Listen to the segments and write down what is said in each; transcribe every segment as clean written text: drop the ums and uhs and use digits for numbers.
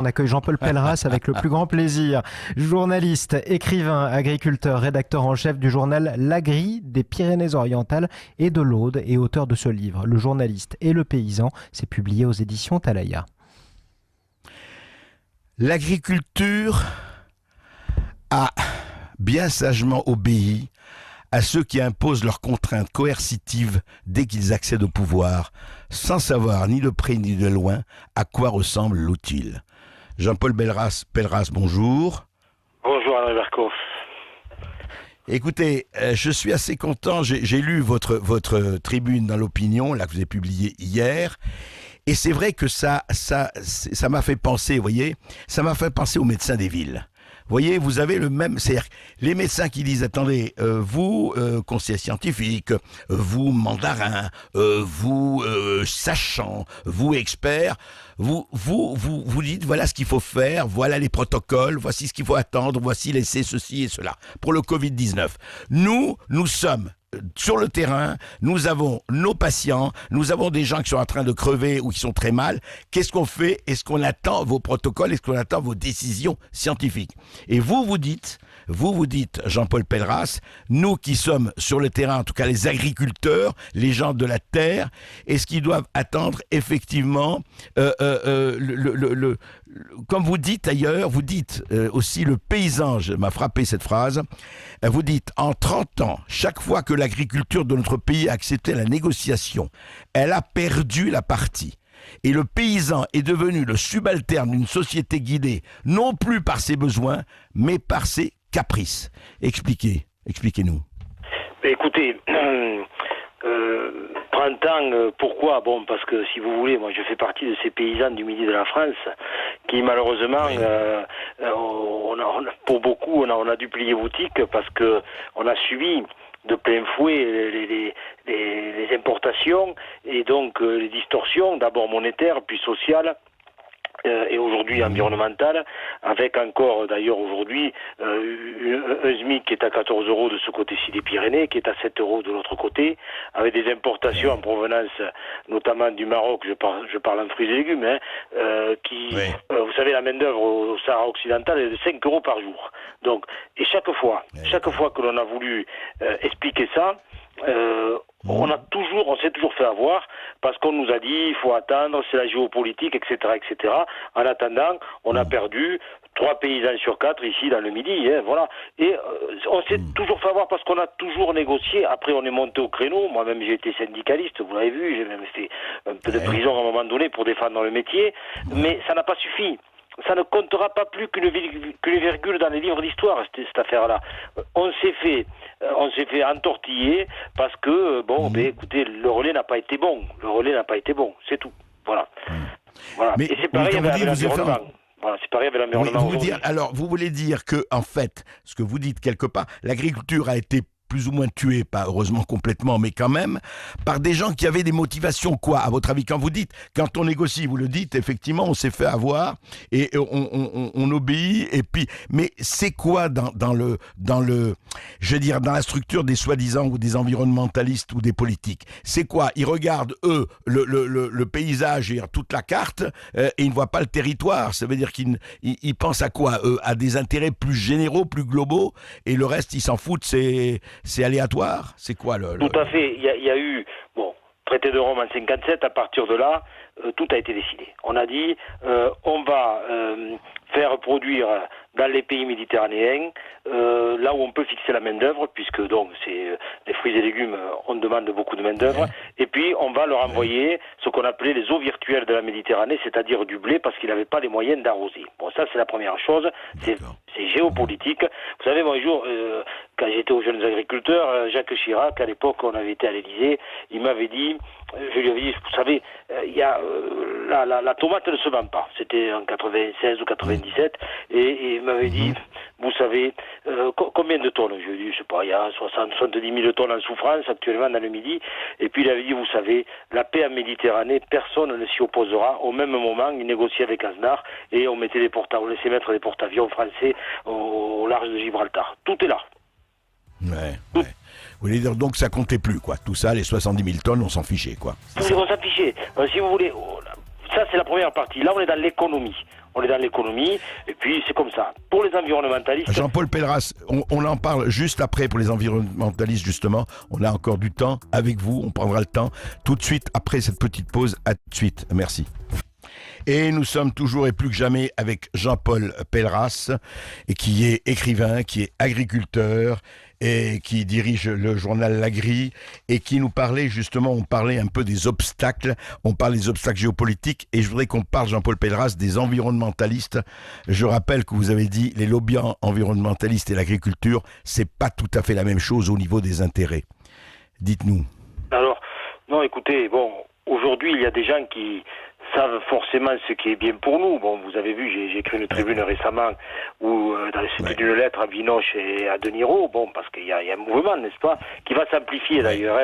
On accueille Jean-Paul Pelleras avec le plus grand plaisir. Journaliste, écrivain, agriculteur, rédacteur en chef du journal L'Agri des Pyrénées-Orientales et de l'Aude et auteur de ce livre, Le journaliste et le paysan. C'est publié aux éditions Talaya. L'agriculture a bien sagement obéi à ceux qui imposent leurs contraintes coercitives dès qu'ils accèdent au pouvoir, sans savoir ni de près ni de loin à quoi ressemble l'outil. Jean-Paul Pelleras, bonjour. Bonjour Alain Bercoff. Écoutez, je suis assez content, j'ai lu votre tribune dans l'Opinion, là que vous avez publiée hier, et c'est vrai que ça m'a fait penser, vous voyez, ça m'a fait penser aux médecins des villes. Vous voyez, vous avez le même, c'est-à-dire les médecins qui disent, attendez, vous, conseiller scientifique, vous, mandarin, vous, sachant, vous, expert, vous dites, voilà ce qu'il faut faire, voilà les protocoles, voici ce qu'il faut attendre, voici laisser ceci et cela. Pour le Covid-19. Nous sommes sur le terrain, nous avons nos patients, nous avons des gens qui sont en train de crever ou qui sont très mal. Qu'est-ce qu'on fait? Est-ce qu'on attend vos protocoles? Est-ce qu'on attend vos décisions scientifiques? Et vous dites, Jean-Paul Pelleras, nous qui sommes sur le terrain, en tout cas les agriculteurs, les gens de la terre, est-ce qu'ils doivent attendre effectivement, comme vous dites ailleurs, vous dites aussi le paysan, m'a frappé cette phrase, vous dites en 30 ans, chaque fois que l'agriculture de notre pays a accepté la négociation, elle a perdu la partie. Et le paysan est devenu le subalterne d'une société guidée, non plus par ses besoins, mais par ses caprices. Expliquez-nous. Écoutez, 30 ans, pourquoi? Bon, parce que si vous voulez, moi je fais partie de ces paysans du midi de la France qui malheureusement, pour beaucoup, on a dû plier boutique parce que on a subi de plein fouet les importations et donc les distorsions, d'abord monétaires puis sociales et aujourd'hui environnementales, avec encore d'ailleurs aujourd'hui un SMIC qui est à 14 € de ce côté-ci des Pyrénées, qui est à 7 € de l'autre côté, avec des importations en provenance notamment du Maroc, je parle en fruits et légumes, vous savez, la main-d'œuvre au Sahara occidental est de 5 € par jour. Donc, et chaque fois que l'on a voulu expliquer ça, on s'est toujours fait avoir parce qu'on nous a dit il faut attendre, c'est la géopolitique, etc., etc. En attendant, on a perdu 3 paysans sur 4 ici dans le Midi, voilà. Et on s'est toujours fait avoir parce qu'on a toujours négocié. Après, on est monté au créneau. Moi-même, j'ai été syndicaliste, vous l'avez vu. J'ai même fait un peu de prison à un moment donné pour défendre le métier. Mais ça n'a pas suffi. Ça ne comptera pas plus qu'une virgule dans les livres d'histoire, cette affaire-là. On s'est fait entortiller parce que, écoutez, le relais n'a pas été bon. C'est tout. Voilà. Mais, et c'est pareil avec l'environnement. Voilà, c'est pareil avec l'environnement. Alors, vous voulez dire que, en fait, ce que vous dites quelque part, l'agriculture a été plus ou moins tué, pas heureusement complètement, mais quand même, par des gens qui avaient des motivations, quoi, à votre avis? Quand vous dites, quand on négocie, vous le dites, effectivement, on s'est fait avoir, et on obéit, et puis, mais c'est quoi dans la structure des soi-disant ou des environnementalistes ou des politiques? C'est quoi? Ils regardent, eux, le paysage et toute la carte, et ils ne voient pas le territoire. Ça veut dire qu'ils pensent à quoi? Eux, à des intérêts plus généraux, plus globaux, et le reste, ils s'en foutent, c'est aléatoire? C'est quoi Tout à fait. Il y a eu, traité de Rome en 57, à partir de là, tout a été décidé. On a dit, on va faire produire dans les pays méditerranéens, là où on peut fixer la main-d'œuvre, puisque donc c'est les fruits et légumes, on demande beaucoup de main-d'œuvre, et puis on va leur envoyer ce qu'on appelait les eaux virtuelles de la Méditerranée, c'est-à-dire du blé, parce qu'ils n'avaient pas les moyens d'arroser. Bon, ça c'est la première chose, c'est géopolitique. Vous savez, moi un jour, quand j'étais aux jeunes agriculteurs, Jacques Chirac, à l'époque, on avait été à l'Élysée, il m'avait dit, je lui avais dit, vous savez, il y a la tomate ne se vend pas. C'était en 96 ou 97, et il m'avait dit, vous savez, combien de tonnes? Je lui ai dit, je sais pas, il y a 70 000 tonnes en souffrance actuellement dans le Midi. Et puis il avait dit, vous savez, la paix en Méditerranée, personne ne s'y opposera. Au même moment, il négociait avec Aznar et on laissait mettre des porte-avions français au large de Gibraltar. Tout est là. Ouais. Vous voulez dire donc ça comptait plus, quoi. Tout ça, les 70 000 tonnes, on s'en fichait, quoi. On s'en fichait. Si vous voulez, ça c'est la première partie. Là, on est dans l'économie. on est dans l'économie, et puis c'est comme ça. Pour les environnementalistes... Jean-Paul Pelleras, on en parle juste après pour les environnementalistes, justement. On a encore du temps avec vous, on prendra le temps tout de suite après cette petite pause. À tout de suite, merci. Et nous sommes toujours et plus que jamais avec Jean-Paul Pelleras, et qui est écrivain, qui est agriculteur, et qui dirige le journal L'Agri, et qui nous parlait justement, on parlait un peu des obstacles, on parle des obstacles géopolitiques, et je voudrais qu'on parle, Jean-Paul Pelleras, des environnementalistes. Je rappelle que vous avez dit, les lobbies environnementalistes et l'agriculture, c'est pas tout à fait la même chose au niveau des intérêts. Dites-nous. Alors, non, écoutez, bon, aujourd'hui, il y a des gens qui savent forcément ce qui est bien pour nous. Bon, vous avez vu, j'ai écrit une tribune récemment où c'était une lettre à Vinoche et à De Niro, bon, parce qu'il y a un mouvement, n'est-ce pas, qui va s'amplifier d'ailleurs.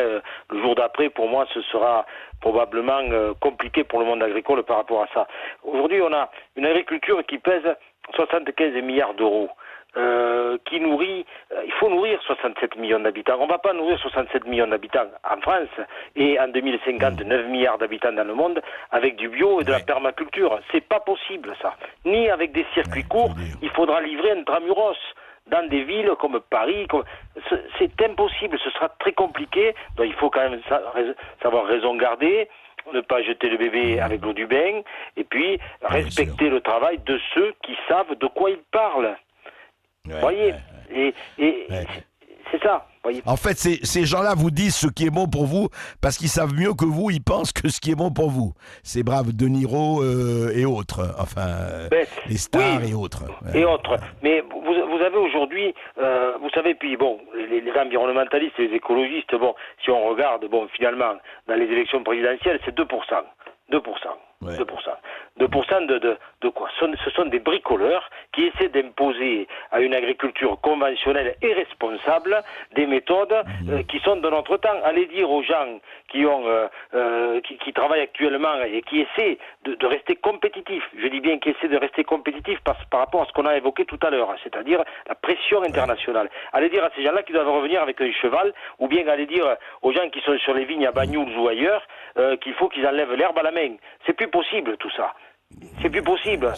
Le jour d'après, pour moi, ce sera probablement compliqué pour le monde agricole par rapport à ça. Aujourd'hui, on a une agriculture qui pèse 75 milliards d'euros. Qui nourrit, il faut nourrir 67 millions d'habitants. On ne va pas nourrir 67 millions d'habitants en France et en 2050 9 milliards d'habitants dans le monde avec du bio et de la permaculture. C'est pas possible ça. Ni avec des circuits courts, il faudra livrer intramuros dans des villes comme Paris. C'est impossible, ce sera très compliqué. Donc il faut quand même savoir raison garder, ne pas jeter le bébé avec l'eau du bain, et puis respecter le travail de ceux qui savent de quoi ils parlent. Voyez, et c'est ça. Voyez. En fait, ces gens-là vous disent ce qui est bon pour vous parce qu'ils savent mieux que vous, ils pensent que ce qui est bon pour vous. Ces braves De Niro et autres, enfin, les stars et autres. Et autres. Mais vous avez aujourd'hui, vous savez, puis bon, les environnementalistes et les écologistes, bon, si on regarde, bon, finalement, dans les élections présidentielles, c'est 2%. 2%. 2% de quoi? Ce sont des bricoleurs qui essaient d'imposer à une agriculture conventionnelle et responsable des méthodes qui sont de notre temps. Allez dire aux gens qui travaillent actuellement et qui essaient de rester compétitifs, je dis bien qui essaient de rester compétitifs par rapport à ce qu'on a évoqué tout à l'heure, c'est-à-dire la pression internationale. Allez dire à ces gens-là qui doivent revenir avec un cheval, ou bien allez dire aux gens qui sont sur les vignes à Banyuls ou ailleurs qu'il faut qu'ils enlèvent l'herbe à la main. C'est plus possible tout ça. C'est plus possible.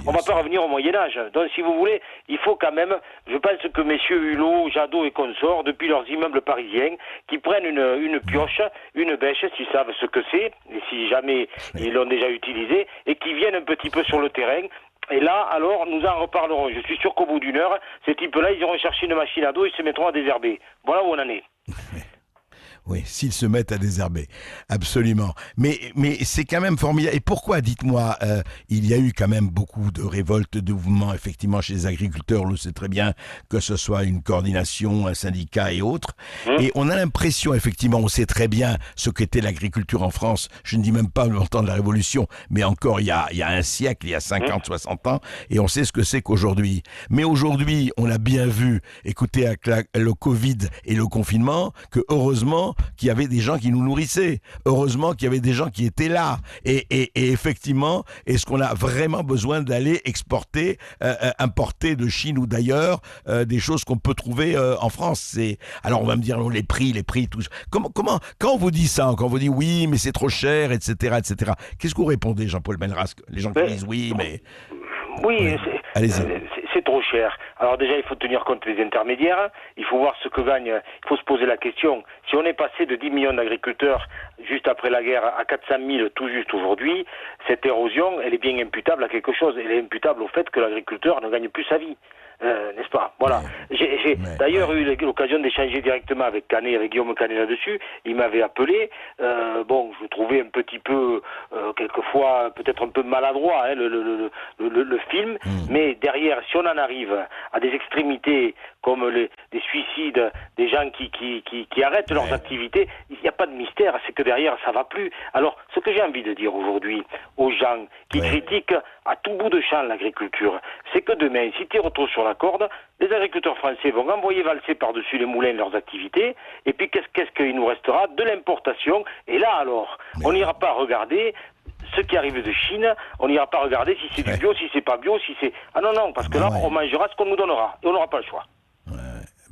On va pas revenir au Moyen-Âge. Donc, si vous voulez, il faut quand même, je pense que messieurs Hulot, Jadot et consorts, depuis leurs immeubles parisiens, qui prennent une pioche, une bêche, s'ils savent ce que c'est, et si jamais ils l'ont déjà utilisé, et qui viennent un petit peu sur le terrain. Et là, alors, nous en reparlerons. Je suis sûr qu'au bout d'une heure, ces types-là, ils iront chercher une machine à dos et se mettront à désherber. Voilà où on en est. Oui, s'ils se mettent à désherber, absolument. Mais c'est quand même formidable. Et pourquoi, dites-moi, il y a eu quand même beaucoup de révoltes, de mouvements, effectivement, chez les agriculteurs. On le sait très bien, que ce soit une coordination, un syndicat et autres. Et on a l'impression, effectivement, on sait très bien ce qu'était l'agriculture en France. Je ne dis même pas au temps de la Révolution, mais encore il y a un siècle, il y a 50, 60 ans, et on sait ce que c'est qu'aujourd'hui. Mais aujourd'hui, on a bien vu, écoutez, avec le Covid et le confinement, que heureusement, qu'il y avait des gens qui nous nourrissaient. Heureusement qu'il y avait des gens qui étaient là. Et effectivement, est-ce qu'on a vraiment besoin d'aller exporter, importer de Chine ou d'ailleurs des choses qu'on peut trouver en France? Alors on va me dire les prix, tout. Comment quand on vous dit ça, quand on vous dit oui, mais c'est trop cher, etc., etc. Qu'est-ce que vous répondez, Jean-Paul Pelleras? Les gens qui disent oui, mais allez-y. C'est trop cher. Alors déjà, il faut tenir compte des intermédiaires, il faut voir ce que gagne, il faut se poser la question. Si on est passé de 10 millions d'agriculteurs juste après la guerre à 400 000 tout juste aujourd'hui, cette érosion, elle est bien imputable à quelque chose. Elle est imputable au fait que l'agriculteur ne gagne plus sa vie. N'est-ce pas? Voilà. J'ai d'ailleurs eu l'occasion d'échanger directement avec Canet, avec Guillaume Canet là-dessus. Il m'avait appelé. Bon, je trouvais un petit peu, quelquefois, peut-être un peu maladroit, hein, le film. Mais derrière, si on en arrive à des extrémités comme des suicides, des gens qui arrêtent leurs activités, il n'y a pas de mystère. C'est que derrière, ça va plus. Alors, ce que j'ai envie de dire aujourd'hui aux gens qui critiquent à tout bout de champ l'agriculture, c'est que demain, si tu retrouves sur la corde, les agriculteurs français vont envoyer valser par-dessus les moulins leurs activités, et puis qu'est-ce qu'il nous restera? De l'importation. Et là alors, on n'ira pas regarder ce qui arrive de Chine, on n'ira pas regarder si c'est du bio, si c'est pas bio, si c'est... Ah non, parce que là, on mangera ce qu'on nous donnera, et on n'aura pas le choix.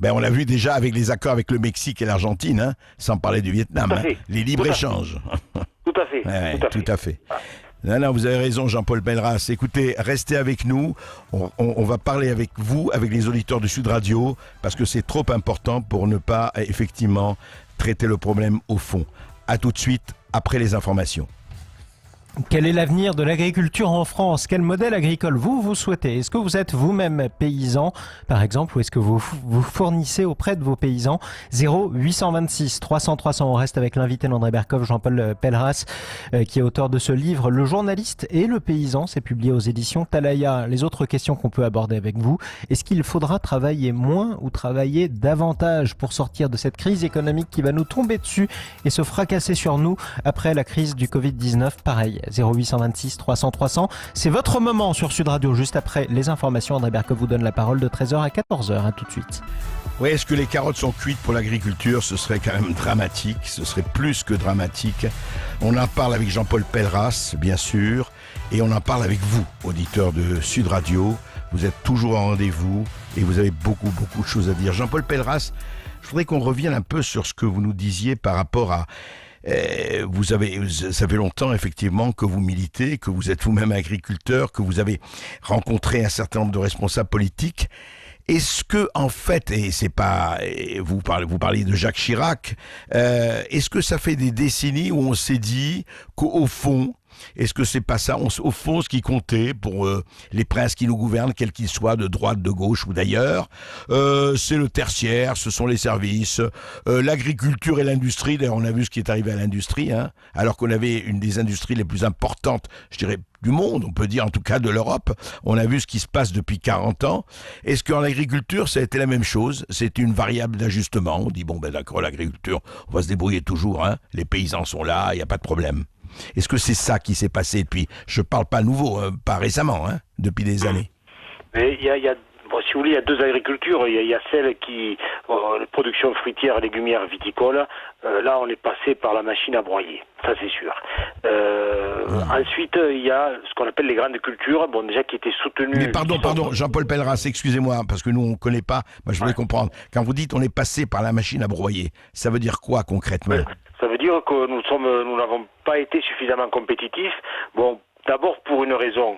On l'a vu déjà avec les accords avec le Mexique et l'Argentine, hein, sans parler du Vietnam, les libres-échanges. Tout à fait. Tout à fait. Non, vous avez raison, Jean-Paul Pelleras. Écoutez, restez avec nous. On va parler avec vous, avec les auditeurs de Sud Radio, parce que c'est trop important pour ne pas, effectivement, traiter le problème au fond. À tout de suite, après les informations. Quel est l'avenir de l'agriculture en France? Quel modèle agricole vous souhaitez? Est-ce que vous êtes vous-même paysan, par exemple, ou est-ce que vous fournissez auprès de vos paysans? 0826 300 300. On reste avec l'invité d'André Berkoff, Jean-Paul Pelleras, qui est auteur de ce livre, Le journaliste et le paysan. C'est publié aux éditions Talaya. Les autres questions qu'on peut aborder avec vous: est-ce qu'il faudra travailler moins ou travailler davantage pour sortir de cette crise économique qui va nous tomber dessus et se fracasser sur nous après la crise du Covid-19? Pareil. 0826 300 300. C'est votre moment sur Sud Radio. Juste après les informations, André Berkoff vous donne la parole de 13h à 14h. À tout de suite. Oui, est-ce que les carottes sont cuites pour l'agriculture? Ce serait quand même dramatique. Ce serait plus que dramatique. On en parle avec Jean-Paul Pelleras, bien sûr. Et on en parle avec vous, auditeurs de Sud Radio. Vous êtes toujours au rendez-vous et vous avez beaucoup de choses à dire. Jean-Paul Pelleras, je voudrais qu'on revienne un peu sur ce que vous nous disiez par rapport à... ça fait longtemps effectivement que vous militez, que vous êtes vous-même agriculteur, que vous avez rencontré un certain nombre de responsables politiques. Est-ce que en fait, et c'est pas, vous parlez de Jacques Chirac, est-ce que ça fait des décennies où on s'est dit qu'au fond, est-ce que c'est pas ça, au fond, ce qui comptait pour les princes qui nous gouvernent, quels qu'ils soient, de droite, de gauche ou d'ailleurs, c'est le tertiaire, ce sont les services, l'agriculture et l'industrie. D'ailleurs, on a vu ce qui est arrivé à l'industrie, hein, alors qu'on avait une des industries les plus importantes, je dirais, du monde, on peut dire en tout cas de l'Europe. On a vu ce qui se passe depuis 40 ans. Est-ce qu'en agriculture, ça a été la même chose? C'est une variable d'ajustement. On dit, bon, ben d'accord, l'agriculture, on va se débrouiller toujours, hein. Les paysans sont là, il n'y a pas de problème. Est-ce que c'est ça qui s'est passé depuis? Je parle pas nouveau, pas récemment, hein, depuis des années. Mais bon, si vous voulez, il y a deux agricultures. Il y a celle qui, production fruitière, légumière, viticole. Là, on est passé par la machine à broyer. Ça, c'est sûr. Ensuite, il y a ce qu'on appelle les grandes cultures. Bon, déjà qui étaient soutenues. Mais pardon, Jean-Paul Pelleras, excusez-moi, parce que nous, on connaît pas. Moi, je voulais comprendre. Quand vous dites on est passé par la machine à broyer, ça veut dire quoi concrètement? Ça veut dire que nous n'avons pas été suffisamment compétitifs. Bon, d'abord pour une raison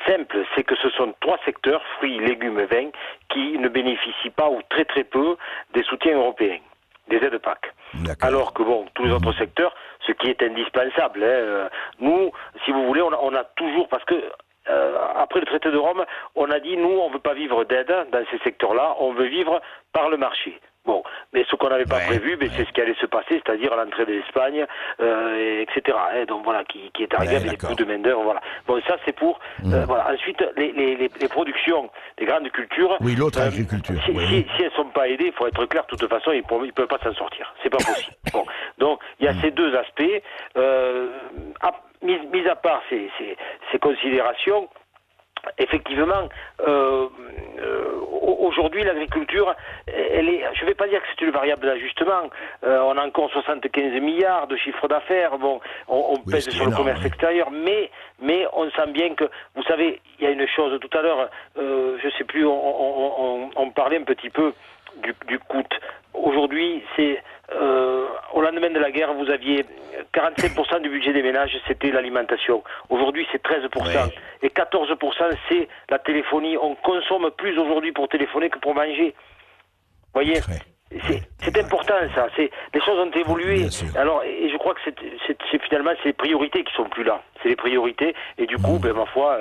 simple, c'est que ce sont trois secteurs, fruits, légumes, vins, qui ne bénéficient pas ou très très peu des soutiens européens, des aides PAC. D'accord. Alors que bon, tous les autres secteurs, ce qui est indispensable, hein, nous, si vous voulez, on a toujours, parce que après le traité de Rome, on a dit, nous, on ne veut pas vivre d'aide dans ces secteurs-là, on veut vivre par le marché. Bon, mais ce qu'on n'avait pas prévu, c'est ce qui allait se passer, c'est-à-dire l'entrée de l'Espagne, etc. Hein, donc voilà, qui est arrivé avec des coûts de main-d'œuvre, voilà. Bon, ça c'est pour. Voilà. Ensuite, les productions, les grandes cultures. Oui, l'autre agriculture. Si elles sont pas aidées, il faut être clair, de toute façon, ils peuvent pas s'en sortir. C'est pas possible. Bon, donc il y a ces deux aspects. Mis à part ces considérations. Effectivement, aujourd'hui, l'agriculture, elle est, je ne vais pas dire que c'est une variable d'ajustement. On a encore 75 milliards de chiffre d'affaires. Bon, on pèse sur le commerce extérieur, mais on sent bien que, vous savez, il y a une chose tout à l'heure, je ne sais plus, on parlait un petit peu du coût. Aujourd'hui, c'est au lendemain de la guerre, vous aviez 45% du budget des ménages, c'était l'alimentation. Aujourd'hui, c'est 13%. Ouais. Et 14%, c'est la téléphonie. On consomme plus aujourd'hui pour téléphoner que pour manger. Vous voyez ? C'est important, ça. Les choses ont évolué. Alors, et je crois que c'est finalement c'est les priorités qui sont plus là. C'est les priorités. Et du coup, ma foi,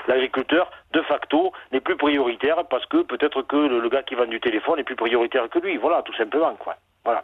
l'agriculteur, de facto, n'est plus prioritaire parce que peut-être que le gars qui vend du téléphone est plus prioritaire que lui. Voilà, tout simplement, quoi. Voilà.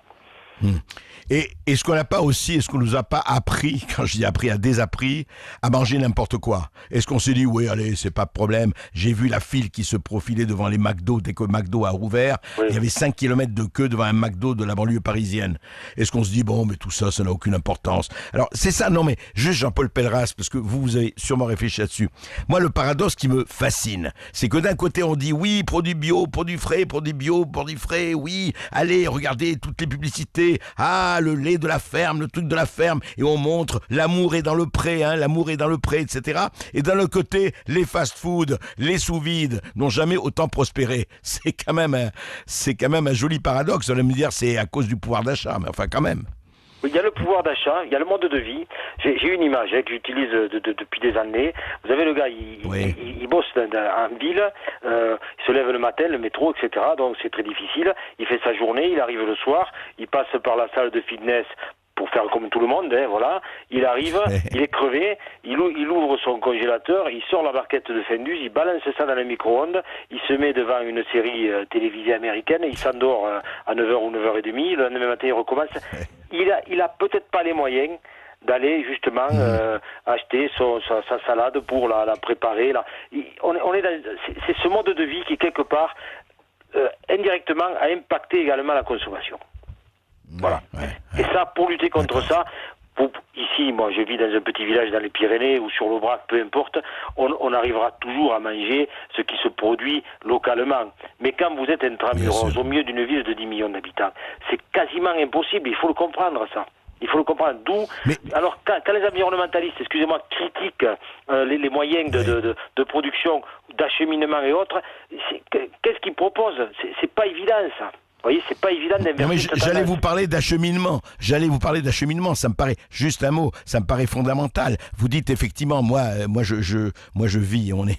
Et est-ce qu'on n'a pas aussi, est-ce qu'on nous a pas appris, quand je dis appris, à désappris, à manger n'importe quoi? Est-ce qu'on s'est dit, oui, allez, c'est pas de problème, j'ai vu la file qui se profilait devant les McDo, dès que McDo a rouvert, il y avait 5 km de queue devant un McDo de la banlieue parisienne. Est-ce qu'on se dit, bon, mais tout ça, ça n'a aucune importance? Alors, c'est ça, non mais, juste Jean-Paul Pelleras, parce que vous avez sûrement réfléchi là-dessus. Moi, le paradoxe qui me fascine, c'est que d'un côté, on dit, oui, produits bio, produits frais, produits bio, produits frais, oui, allez, regardez toutes les publicités, ah, le lait de la ferme, le truc de la ferme, et on montre l'amour est dans le pré, hein, l'amour est dans le pré, etc. Et d'un autre côté, les fast-food, les sous-vides n'ont jamais autant prospéré. C'est quand même un joli paradoxe. On va me dire c'est à cause du pouvoir d'achat, mais enfin quand même. il y a le pouvoir d'achat, il y a le mode de vie. J'ai une image que j'utilise depuis des années. Vous avez le gars, il bosse en ville, il se lève le matin, le métro, etc. Donc c'est très difficile. Il fait sa journée, il arrive le soir, il passe par la salle de fitness pour faire comme tout le monde, voilà. Il arrive, il est crevé, il ouvre son congélateur, il sort la barquette de Findus, il balance ça dans le micro-ondes, il se met devant une série télévisée américaine, il s'endort à 9h ou 9h30, le lendemain matin il recommence. Il a peut-être pas les moyens d'aller justement acheter sa salade pour la préparer. C'est ce mode de vie qui quelque part indirectement a impacté également la consommation. Voilà. Et ça, pour lutter contre ça, ici, moi je vis dans un petit village dans les Pyrénées ou sur l'Aubrac, peu importe, on arrivera toujours à manger ce qui se produit localement. Mais quand vous êtes intramuros, au milieu d'une ville de 10 millions d'habitants, c'est quasiment impossible, il faut le comprendre ça. Il faut le comprendre. Alors, quand les environnementalistes, excusez-moi, critiquent les moyens de production, d'acheminement et autres, qu'est-ce qu'ils proposent ? C'est pas évident ça. Vous voyez, c'est pas évident d'inverser. Non, mais j'allais vous parler d'acheminement. Ça me paraît, juste un mot, ça me paraît fondamental. Vous dites effectivement, moi, je vis, on est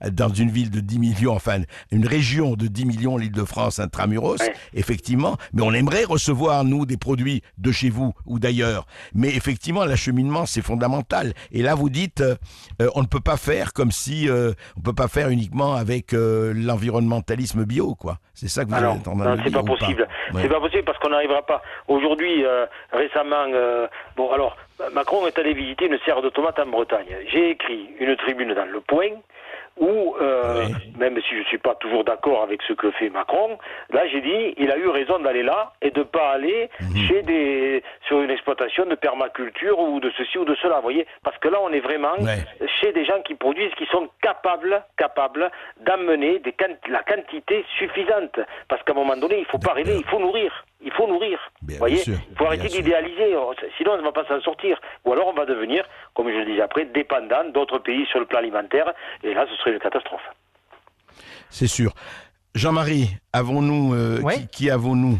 dans une ville de 10 millions, enfin, une région de 10 millions, l'Île-de-France, intramuros, effectivement. Mais on aimerait recevoir, nous, des produits de chez vous ou d'ailleurs. Mais effectivement, l'acheminement, c'est fondamental. Et là, vous dites, on ne peut pas faire comme si, on peut pas faire uniquement avec l'environnementalisme bio, quoi. C'est ça que vous êtes en train de dire. C'est pas possible. C'est pas possible parce qu'on n'arrivera pas. Aujourd'hui, récemment, Macron est allé visiter une serre de tomates en Bretagne. J'ai écrit une tribune dans Le Point où, même si je suis pas toujours d'accord avec ce que fait Macron, là j'ai dit, il a eu raison d'aller là et de pas aller sur une exploitation de permaculture ou de ceci ou de cela, vous voyez, parce que là on est vraiment chez des gens qui produisent, qui sont capables d'amener la quantité suffisante, parce qu'à un moment donné, il faut pas rêver, il faut nourrir. Vous voyez, il faut arrêter d'idéaliser, sinon on ne va pas s'en sortir. Ou alors on va devenir, comme je le disais après, dépendant d'autres pays sur le plan alimentaire, et là ce serait une catastrophe. C'est sûr. Jean-Marie, avons-nous qui avons-nous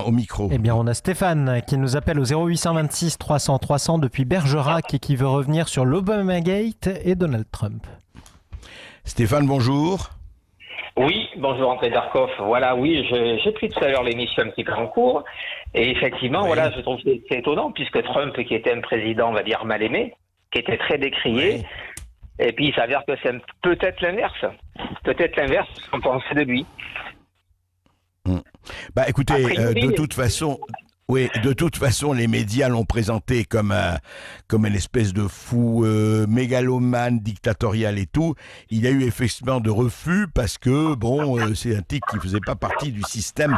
au micro? Eh bien, on a Stéphane qui nous appelle au 0826 300 300 depuis Bergerac et qui veut revenir sur l'Obamagate et Donald Trump. Stéphane, bonjour. Oui, bonjour André Darkov. Voilà, oui, j'ai pris tout à l'heure l'émission un petit peu en cours. Et effectivement, voilà, je trouve que c'est étonnant puisque Trump, qui était un président, on va dire, mal aimé, qui était très décrié, et puis il s'avère que c'est peut-être l'inverse. Peut-être l'inverse, ce qu'on pensait de lui. Bah écoutez, de toute façon, les médias l'ont présenté comme une espèce de fou mégalomane, dictatorial et tout. Il y a eu effectivement de refus parce que, c'est un type qui faisait pas partie du système,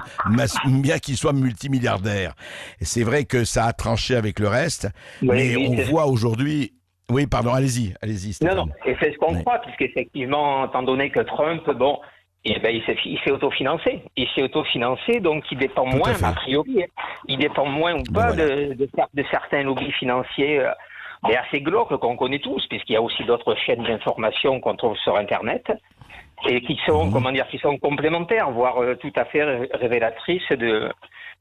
bien qu'il soit multimilliardaire. Et c'est vrai que ça a tranché avec le reste, mais on voit aujourd'hui... Oui, pardon, allez-y, Stéphane. Non, et c'est ce qu'on croit, puisqu'effectivement, étant donné que Trump, il s'est autofinancé. Il s'est autofinancé, donc il dépend moins, a priori. Il dépend moins ou pas de certains lobbies financiers assez glauques qu'on connaît tous, puisqu'il y a aussi d'autres chaînes d'information qu'on trouve sur Internet et qui sont, qui sont complémentaires, voire tout à fait révélatrices de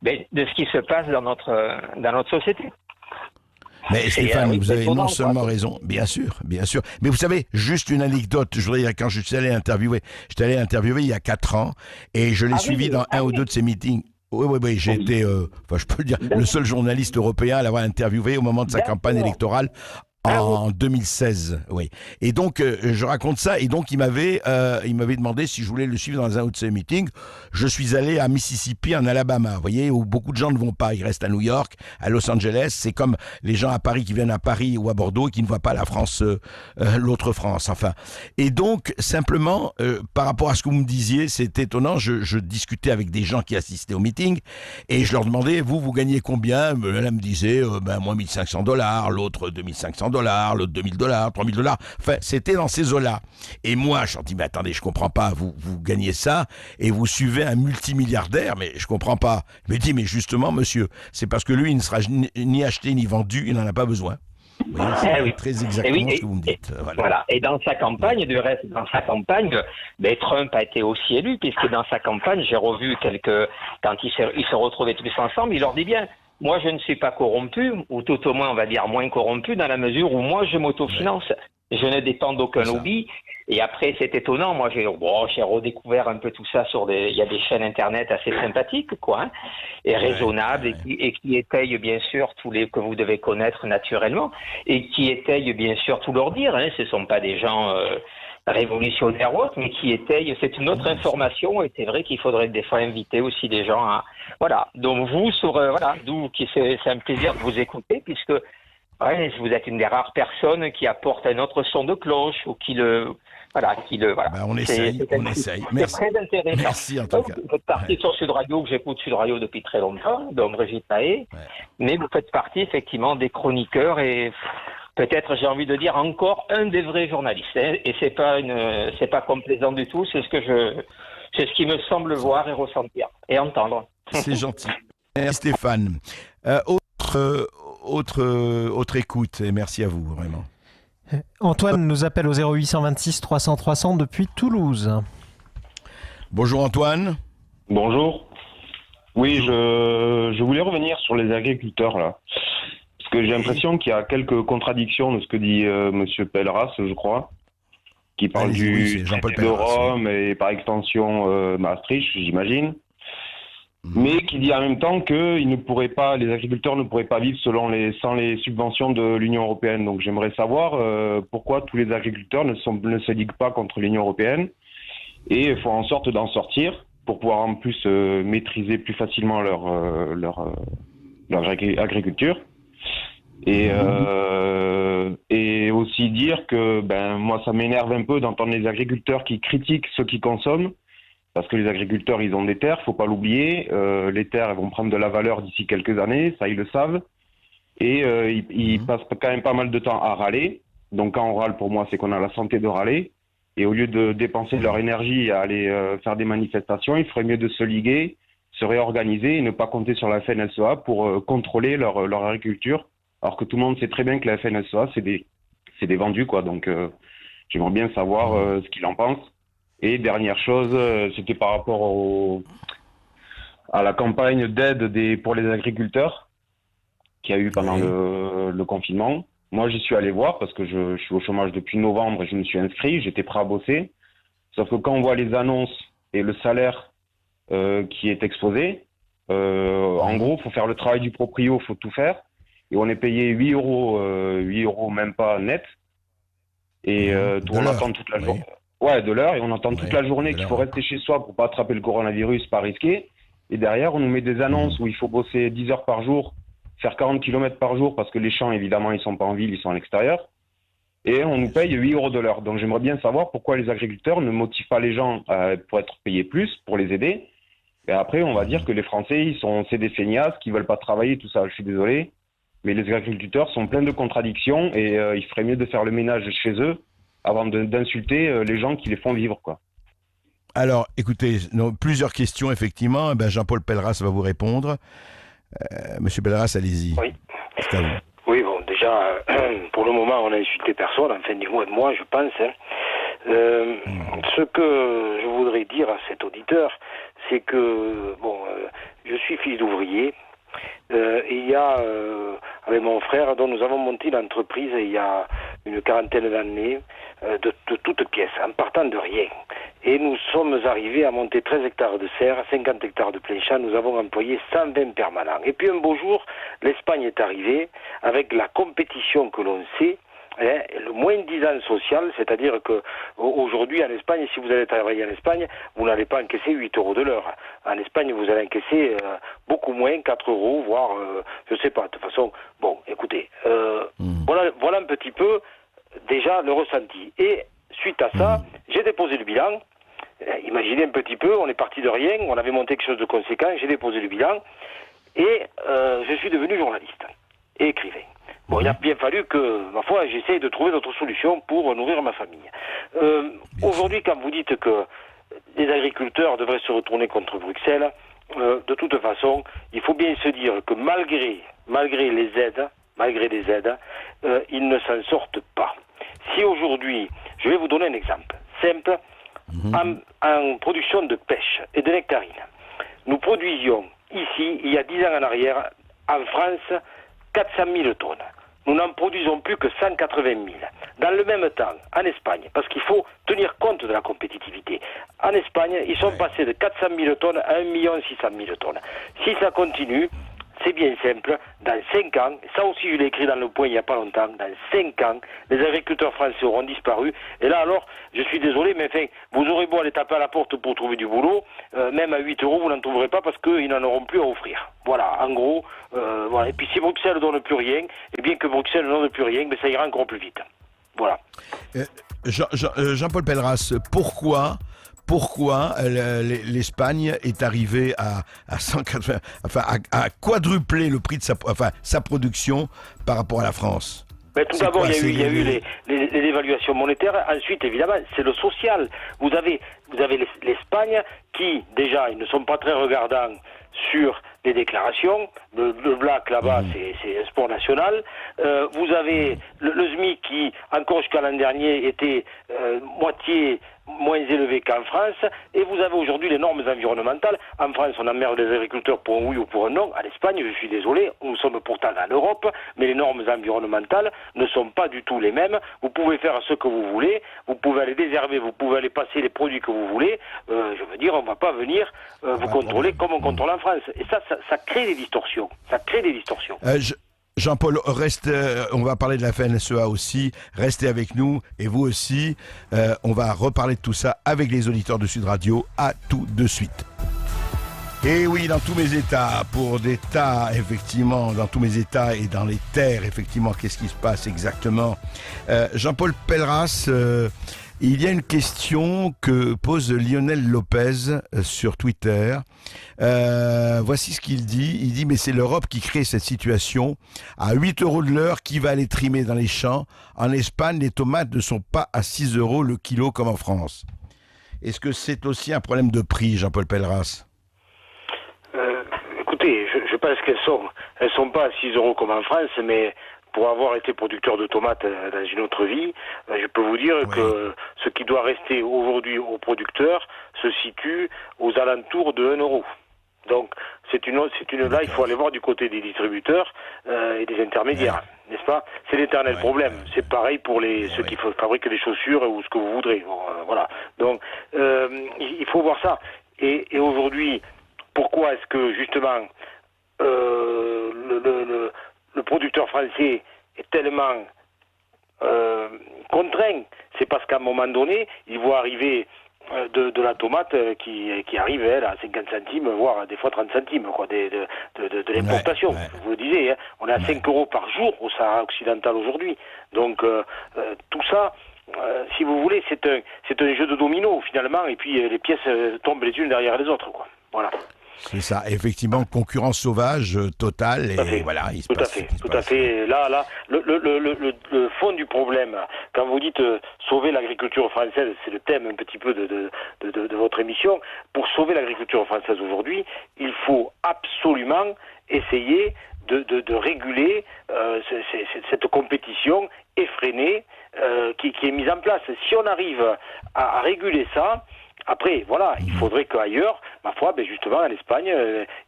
ce qui se passe dans notre société. Mais Stéphane, vous avez non seulement raison, bien sûr. Mais vous savez, juste une anecdote, je voudrais dire, quand j'étais allé interviewer il y a 4 ans, et je l'ai suivi dans un ou deux de ses meetings. Oui, j'ai été, je peux le dire, le seul journaliste européen à l'avoir interviewé au moment de sa campagne électorale. En 2016, oui. Et donc, je raconte ça. Et donc, il m'avait demandé si je voulais le suivre dans un ou de ses meetings. Je suis allé à Mississippi, en Alabama, vous voyez, où beaucoup de gens ne vont pas. Ils restent à New York, à Los Angeles. C'est comme les gens à Paris qui viennent à Paris ou à Bordeaux et qui ne voient pas la France, l'autre France, enfin. Et donc, simplement, par rapport à ce que vous me disiez, c'est étonnant. Je discutais avec des gens qui assistaient au meeting et je leur demandais, vous gagnez combien? Là, me disait, moi, $1 500, l'autre $2 500. L'autre $2 000, $3 000. Enfin, c'était dans ces eaux-là. Et moi, je leur dis, mais attendez, je comprends pas. Vous gagnez ça et vous suivez un multimilliardaire, mais je comprends pas. Il me dit, mais justement, monsieur, c'est parce que lui, il ne sera ni acheté ni vendu, il n'en a pas besoin. Vous voyez, c'est très exactement ce que vous me dites. Voilà. Et dans sa campagne, Trump a été aussi élu, puisque dans sa campagne, j'ai revu quand ils se retrouvaient tous ensemble, il leur dit bien, moi, je ne suis pas corrompu, ou tout au moins, on va dire, moins corrompu, dans la mesure où moi, je m'autofinance. Je ne dépends d'aucun lobby. Et après, c'est étonnant. Moi, j'ai redécouvert un peu tout ça il y a des chaînes Internet assez sympathiques, quoi, hein, et raisonnables, et qui étayent, bien sûr, que vous devez connaître naturellement, et qui étayent, bien sûr, tout leur dire, hein. Ce ne sont pas des gens révolutionnaires ou autres, mais qui étayent. C'est une autre information, et c'est vrai qu'il faudrait des fois inviter aussi des gens à... Voilà. Donc, c'est un plaisir de vous écouter, puisque vous êtes une des rares personnes qui apporte un autre son de cloche ou voilà. On essaye. Merci. C'est très intéressant. Merci en tout cas. Vous faites partie sur Sud Radio, que j'écoute Sud Radio depuis très longtemps, donc Brigitte Mahé, mais vous faites partie effectivement des chroniqueurs et peut-être, j'ai envie de dire, encore un des vrais journalistes. Et c'est pas complaisant du tout, c'est ce qui me semble voir et ressentir et entendre. C'est gentil. Merci Stéphane. Autre écoute, et merci à vous, vraiment. Antoine nous appelle au 0826 300 300 depuis Toulouse. Bonjour Antoine. Bonjour. Oui, je voulais revenir sur les agriculteurs, là. Parce que j'ai l'impression qu'il y a quelques contradictions de ce que dit Monsieur Pelleras, je crois, qui parle du traité de Rome et par extension Maastricht, j'imagine. Mais qui dit en même temps que les agriculteurs ne pourraient pas vivre sans les subventions de l'Union européenne. Donc j'aimerais savoir pourquoi tous les agriculteurs ne se liguent pas contre l'Union européenne et font en sorte d'en sortir pour pouvoir en plus maîtriser plus facilement leur agriculture. Et aussi dire que moi ça m'énerve un peu d'entendre les agriculteurs qui critiquent ceux qui consomment. Parce que les agriculteurs, ils ont des terres, faut pas l'oublier. Les terres, elles vont prendre de la valeur d'ici quelques années, ça ils le savent. Et ils passent quand même pas mal de temps à râler. Donc quand on râle, pour moi, c'est qu'on a la santé de râler. Et au lieu de dépenser de leur énergie à aller faire des manifestations, il ferait mieux de se liguer, se réorganiser et ne pas compter sur la FNSEA pour contrôler leur agriculture. Alors que tout le monde sait très bien que la FNSEA, c'est des vendus, quoi. Donc j'aimerais bien savoir ce qu'il en pense. Et dernière chose, c'était par rapport à la campagne d'aide pour les agriculteurs qu'il y a eu pendant le confinement. Moi, j'y suis allé voir parce que je suis au chômage depuis novembre et je me suis inscrit, j'étais prêt à bosser. Sauf que quand on voit les annonces et le salaire qui est exposé, en gros, il faut faire le travail du proprio, il faut tout faire. Et on est payé 8 euros même pas net. Et on attend toute la journée. Ouais, de l'heure, et on entend toute la journée qu'il faut rester chez soi pour pas attraper le coronavirus, pas risquer. Et derrière, on nous met des annonces où il faut bosser 10 heures par jour, faire 40 km par jour, parce que les champs, évidemment, ils sont pas en ville, ils sont à l'extérieur. Et on nous paye 8 euros de l'heure. Donc j'aimerais bien savoir pourquoi les agriculteurs ne motivent pas les gens pour être payés plus, pour les aider. Et après, on va dire que les Français, c'est des feignasses qui veulent pas travailler, tout ça. Je suis désolé. Mais les agriculteurs sont pleins de contradictions et il ferait mieux de faire le ménage chez eux avant d'insulter les gens qui les font vivre, quoi. Alors, écoutez, plusieurs questions, effectivement. Jean-Paul Pelleras va vous répondre. Monsieur Pelleras, allez-y. Oui. C'est à vous. Oui, bon, déjà, pour le moment, on n'a insulté personne, enfin, du moins, moi, je pense. Ce que je voudrais dire à cet auditeur, c'est que, je suis fils d'ouvrier. Il y a, avec mon frère, dont nous avons monté l'entreprise il y a une quarantaine d'années, de toutes pièces, en partant de rien. Et nous sommes arrivés à monter 13 hectares de serre, 50 hectares de plein champ. Nous avons employé 120 permanents. Et puis un beau jour, l'Espagne est arrivée avec la compétition que l'on sait, le moins-disant social, c'est-à-dire que aujourd'hui en Espagne, si vous allez travailler en Espagne, vous n'allez pas encaisser 8 euros de l'heure. En Espagne, vous allez encaisser beaucoup moins, 4 euros, voire, je sais pas, de toute façon, bon, écoutez, voilà un petit peu déjà le ressenti. Et suite à ça, j'ai déposé le bilan. Imaginez un petit peu, on est parti de rien, on avait monté quelque chose de conséquent, j'ai déposé le bilan, et je suis devenu journaliste et écrivain. Bon, il a bien fallu que, ma foi, j'essaye de trouver d'autres solutions pour nourrir ma famille. Aujourd'hui, quand vous dites que les agriculteurs devraient se retourner contre Bruxelles, de toute façon, il faut bien se dire que malgré les aides, ils ne s'en sortent pas. Si aujourd'hui, je vais vous donner un exemple simple, en production de pêche et de nectarine, nous produisions ici, il y a 10 ans en arrière, en France 400 000 tonnes. Nous n'en produisons plus que 180 000. Dans le même temps, en Espagne, parce qu'il faut tenir compte de la compétitivité, en Espagne, ils sont passés de 400 000 tonnes à 1 600 000 tonnes. Si ça continue, c'est bien simple, dans 5 ans, ça aussi je l'ai écrit dans le point il n'y a pas longtemps, dans 5 ans, les agriculteurs français auront disparu. Et là alors, je suis désolé, mais enfin, vous aurez beau aller taper à la porte pour trouver du boulot, même à 8 euros, vous n'en trouverez pas parce qu'ils n'en auront plus à offrir. Voilà, en gros, voilà. Et puis si Bruxelles ne donne plus rien, et bien que Bruxelles ne donne plus rien, mais ça ira encore plus vite. Voilà. Jean-Paul Pelleras, pourquoi l'Espagne est arrivée à 180, enfin à quadrupler le prix de sa production par rapport à la France? Ben, tout d'abord, il y a eu les évaluations monétaires. Ensuite, évidemment, c'est le social. Vous avez l'Espagne qui, déjà, ils ne sont pas très regardants sur les déclarations. Le black, là-bas, c'est un sport national. Vous avez le SMIC qui, encore jusqu'à l'an dernier, était moitié moins élevé qu'en France, et vous avez aujourd'hui les normes environnementales. En France, on emmerde les agriculteurs pour un oui ou pour un non. En Espagne, je suis désolé, nous sommes pourtant en Europe, mais les normes environnementales ne sont pas du tout les mêmes. Vous pouvez faire ce que vous voulez, vous pouvez aller désherber, vous pouvez aller passer les produits que vous voulez. Je veux dire, on ne va pas venir vous contrôler comme on contrôle en France. Et ça crée des distorsions. Ça crée des distorsions. Jean-Paul, on va parler de la FNSEA aussi, restez avec nous, et vous aussi, on va reparler de tout ça avec les auditeurs de Sud Radio, à tout de suite. Et oui, dans tous mes états, effectivement, dans tous mes états et dans les terres, effectivement, qu'est-ce qui se passe exactement? Jean-Paul Pelleras, il y a une question que pose Lionel Lopez sur Twitter. Voici ce qu'il dit. Il dit, mais c'est l'Europe qui crée cette situation. À 8 euros de l'heure, qui va aller trimer dans les champs? En Espagne, les tomates ne sont pas à 6 euros le kilo comme en France. Est-ce que c'est aussi un problème de prix, Jean-Paul Pelleras? Écoutez, je pense qu'elles sont pas à 6 euros comme en France, mais pour avoir été producteur de tomates dans une autre vie, je peux vous dire que ce qui doit rester aujourd'hui aux producteurs se situe aux alentours de 1 euro. Donc, là, il faut aller voir du côté des distributeurs et des intermédiaires, n'est-ce pas? C'est l'éternel problème. C'est pareil pour ceux qui fabriquent des chaussures ou ce que vous voudrez. Bon, voilà. Donc, il faut voir ça. Et aujourd'hui, pourquoi est-ce que, justement, le producteur français est tellement contraint? C'est parce qu'à un moment donné, il voit arriver de la tomate qui arrive elle, à 50 centimes, voire des fois 30 centimes quoi, de l'importation. Vous le disiez, hein, on est à 5 euros par jour au Sahara occidental aujourd'hui. Donc tout ça, si vous voulez, c'est un jeu de domino finalement, et puis les pièces tombent les unes derrière les autres, quoi. Voilà. C'est ça, effectivement, concurrence sauvage totale, et voilà, il se passe. Tout à fait. Là, le fond du problème, quand vous dites sauver l'agriculture française, c'est le thème un petit peu de votre émission. Pour sauver l'agriculture française aujourd'hui, il faut absolument essayer de réguler cette compétition effrénée qui est mise en place. Si on arrive à réguler ça, après, voilà, il faudrait qu'ailleurs, ma foi, justement, en Espagne,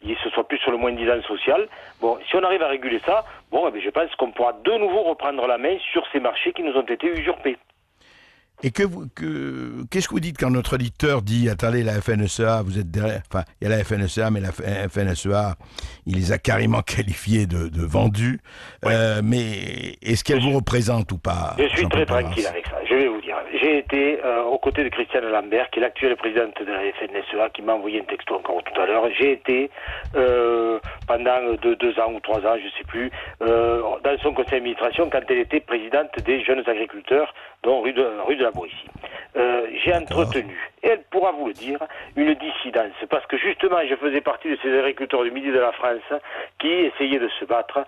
ce soit plus sur le moins-disant social. Bon, si on arrive à réguler ça, je pense qu'on pourra de nouveau reprendre la main sur ces marchés qui nous ont été usurpés. Et qu'est-ce que vous dites quand notre auditeur dit, attendez, la FNSEA, vous êtes derrière, enfin, il y a la FNSEA, mais la FNSEA, il les a carrément qualifiés de vendus. Mais est-ce qu'elle vous représente ou pas? Je suis très tranquille avec ça, je vais vous dire. J'ai été aux côtés de Christiane Lambert, qui est l'actuelle présidente de la FNSEA, qui m'a envoyé un texto encore tout à l'heure. J'ai été, pendant 2 ans ou 3 ans, je ne sais plus, dans son conseil d'administration quand elle était présidente des jeunes agriculteurs, dont rue de la Boétie. J'ai entretenu, et elle pourra vous le dire, une dissidence, parce que justement je faisais partie de ces agriculteurs du midi de la France qui essayaient de se battre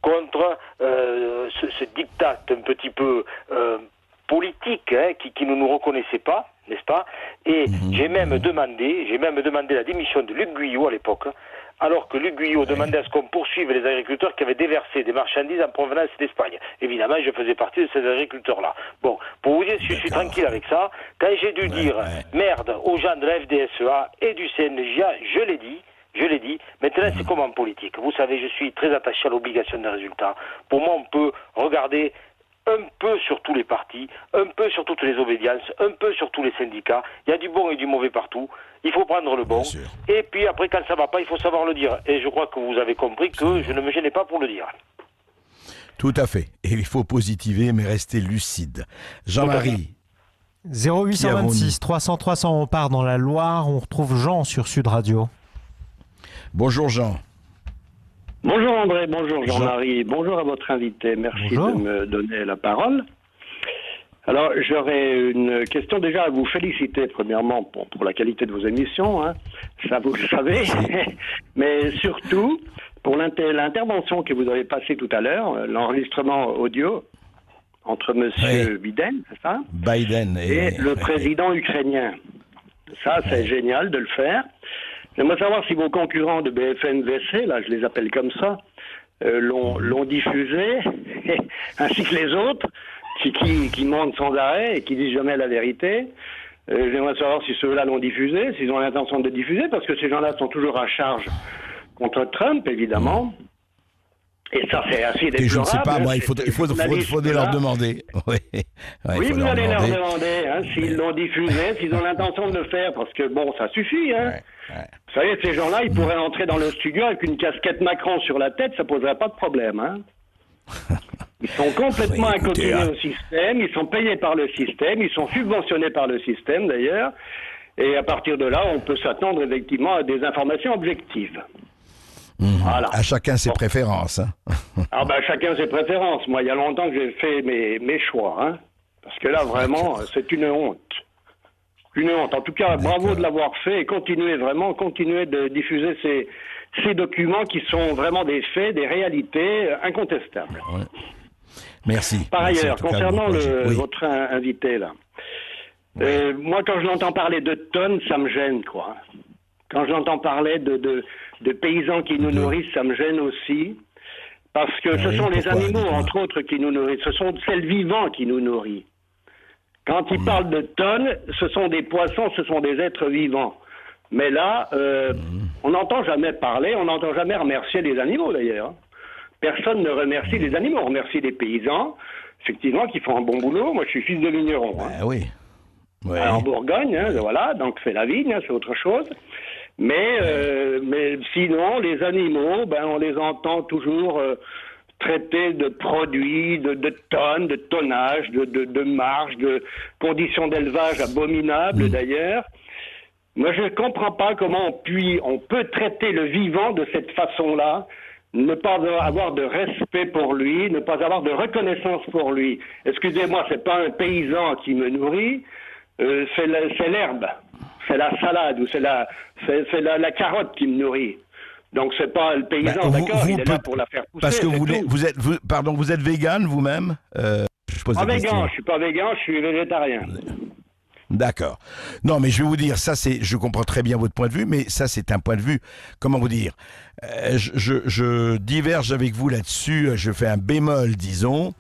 contre ce diktat un petit peu politique qui ne nous reconnaissait pas, n'est-ce pas? Et j'ai même demandé la démission de Luc Guyot à l'époque, alors que Luc Guyot demandait à ce qu'on poursuive les agriculteurs qui avaient déversé des marchandises en provenance d'Espagne. Évidemment, je faisais partie de ces agriculteurs-là. Bon, pour vous dire, je suis tranquille avec ça. Quand j'ai dû dire merde aux gens de la FDSEA et du CNJA, je l'ai dit, je l'ai dit. Maintenant, c'est comme en politique. Vous savez, je suis très attaché à l'obligation de résultat. Pour moi, on peut regarder un peu sur tous les partis, un peu sur toutes les obédiences, un peu sur tous les syndicats. Il y a du bon et du mauvais partout. Il faut prendre le bon. Et puis après, quand ça va pas, il faut savoir le dire. Et je crois que vous avez compris que je ne me gênais pas pour le dire. Tout à fait. Et il faut positiver, mais rester lucide. Jean-Marie. 0826 300 300, on part dans la Loire. On retrouve Jean sur Sud Radio. Bonjour Jean. Bonjour André, bonjour Jean-Marie, bonjour à votre invité, merci de me donner la parole. Alors j'aurais une question déjà à vous féliciter premièrement pour la qualité de vos émissions, hein. Ça vous le savez, mais surtout pour l'intervention que vous avez passée tout à l'heure, l'enregistrement audio entre monsieur Biden, c'est ça ? Biden et le président ukrainien. Ça c'est génial de le faire. J'aimerais savoir si vos concurrents de BFM-VC, là je les appelle comme ça, l'ont diffusé, ainsi que les autres, qui mentent sans arrêt et qui disent jamais la vérité. J'aimerais savoir si ceux-là l'ont diffusé, s'ils ont l'intention de le diffuser, parce que ces gens-là sont toujours à charge contre Trump, évidemment. Et ça, c'est assez déplorable. Et je ne sais pas, moi, il faudrait leur demander. Oui, vous allez leur demander hein, s'ils l'ont diffusé, s'ils ont l'intention de le faire, parce que, bon, ça suffit. Hein. Vous savez, ces gens-là, ils pourraient entrer dans le studio avec une casquette Macron sur la tête, ça ne poserait pas de problème. Hein. Ils sont complètement accoutumés au système, ils sont payés par le système, ils sont subventionnés par le système, d'ailleurs. Et à partir de là, on peut s'attendre, effectivement, à des informations objectives. Voilà. À chacun ses préférences. Hein. Chacun ses préférences. Moi, il y a longtemps que j'ai fait mes choix. Hein. Parce que là, vraiment, c'est une honte. Une honte. En tout cas, bravo de l'avoir fait et continuez de diffuser ces documents qui sont vraiment des faits, des réalités incontestables. Ouais. Merci. Par ailleurs, concernant votre invité, là, moi, quand je l'entends parler de tonnes, ça me gêne, quoi. Quand j'entends parler de paysans qui nous nourrissent, ça me gêne aussi. Parce que ce sont les animaux, entre autres, qui nous nourrissent. Ce sont celles vivantes qui nous nourrissent. Quand ils parlent de tonnes, ce sont des poissons, ce sont des êtres vivants. Mais là, on n'entend jamais parler, on n'entend jamais remercier les animaux, d'ailleurs. Personne ne remercie les animaux. On remercie les paysans, effectivement, qui font un bon boulot. Moi, je suis fils de vigneron. Hein. Oui. En Bourgogne, hein, voilà, donc c'est la vigne, hein, c'est autre chose. Mais sinon, les animaux, on les entend toujours traités de produits, de tonnes, de tonnage, de marge, de conditions d'élevage abominables d'ailleurs. Moi, je ne comprends pas comment on peut traiter le vivant de cette façon-là, ne pas avoir de respect pour lui, ne pas avoir de reconnaissance pour lui. Excusez-moi, c'est pas un paysan qui me nourrit, c'est l'herbe. C'est la salade ou c'est la carotte qui me nourrit. Donc c'est pas le paysan, d'accord, il est là pour la faire pousser. Parce que vous êtes végane vous-même je suis pas végan, je suis végétarien. D'accord. Non, mais je vais vous dire, je comprends très bien votre point de vue, mais ça c'est un point de vue, comment vous dire, je diverge avec vous là-dessus, je fais un bémol, disons,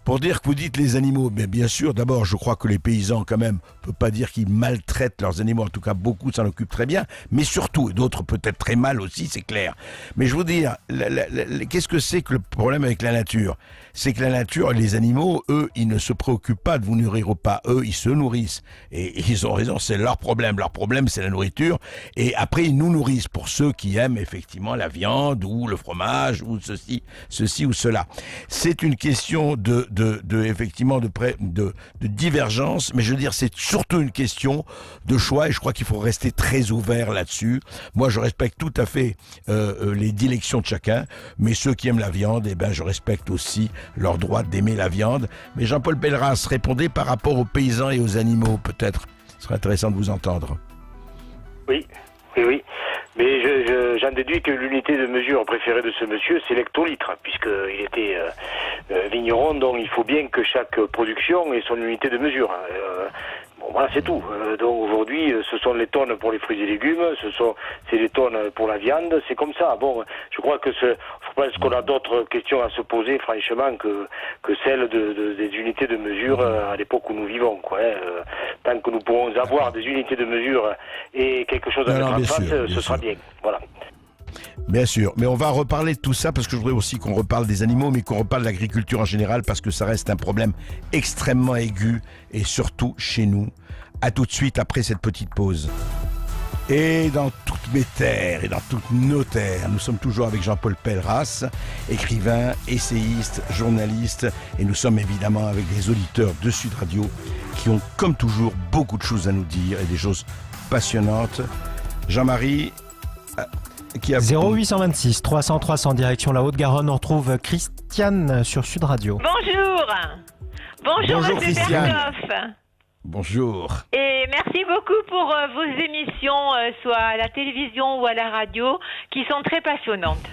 pour dire que vous dites les animaux. Mais bien sûr, d'abord, je crois que les paysans, quand même, on peut pas dire qu'ils maltraitent leurs animaux. En tout cas, beaucoup s'en occupent très bien. Mais surtout, et d'autres peut-être très mal aussi, c'est clair. Mais je veux dire, qu'est-ce que c'est que le problème avec la nature ? C'est que la nature, les animaux, eux, ils ne se préoccupent pas de vous nourrir ou pas. Eux, ils se nourrissent. Et ils ont raison, c'est leur problème. Leur problème, c'est la nourriture. Et après, ils nous nourrissent pour ceux qui aiment effectivement la viande ou le fromage ou ceci ou cela. C'est une question effectivement de divergence, mais je veux dire, c'est surtout une question de choix et je crois qu'il faut rester très ouvert là-dessus. Moi, je respecte tout à fait les dilections de chacun, mais ceux qui aiment la viande, je respecte aussi leur droit d'aimer la viande. Mais Jean-Paul Pelleras, répondez par rapport aux paysans et aux animaux, peut-être. Ce serait intéressant de vous entendre. Oui. Mais j'en déduis que l'unité de mesure préférée de ce monsieur, c'est l'hectolitre, puisqu'il était vigneron, donc il faut bien que chaque production ait son unité de mesure. Voilà, c'est tout. Donc aujourd'hui, ce sont les tonnes pour les fruits et légumes, c'est les tonnes pour la viande, c'est comme ça. Bon, je crois que je pense qu'on a d'autres questions à se poser, franchement, que celles des unités de mesure à l'époque où nous vivons, quoi. Tant que nous pourrons avoir des unités de mesure et quelque chose à mettre en face, ce sera bien. Voilà. Bien sûr, mais on va reparler de tout ça parce que je voudrais aussi qu'on reparle des animaux, mais qu'on reparle de l'agriculture en général parce que ça reste un problème extrêmement aigu et surtout chez nous. À tout de suite après cette petite pause. Et dans toutes mes terres et dans toutes nos terres, nous sommes toujours avec Jean-Paul Pelleras, écrivain, essayiste, journaliste, et nous sommes évidemment avec les auditeurs de Sud Radio qui ont comme toujours beaucoup de choses à nous dire et des choses passionnantes. Jean-Marie, qui a 0826 300 300 direction la Haute-Garonne, on retrouve Christiane sur Sud Radio. Bonjour Bonjour, Monsieur Christiane. Berthoff. Bonjour. Et merci beaucoup pour vos émissions, soit à la télévision ou à la radio, qui sont très passionnantes.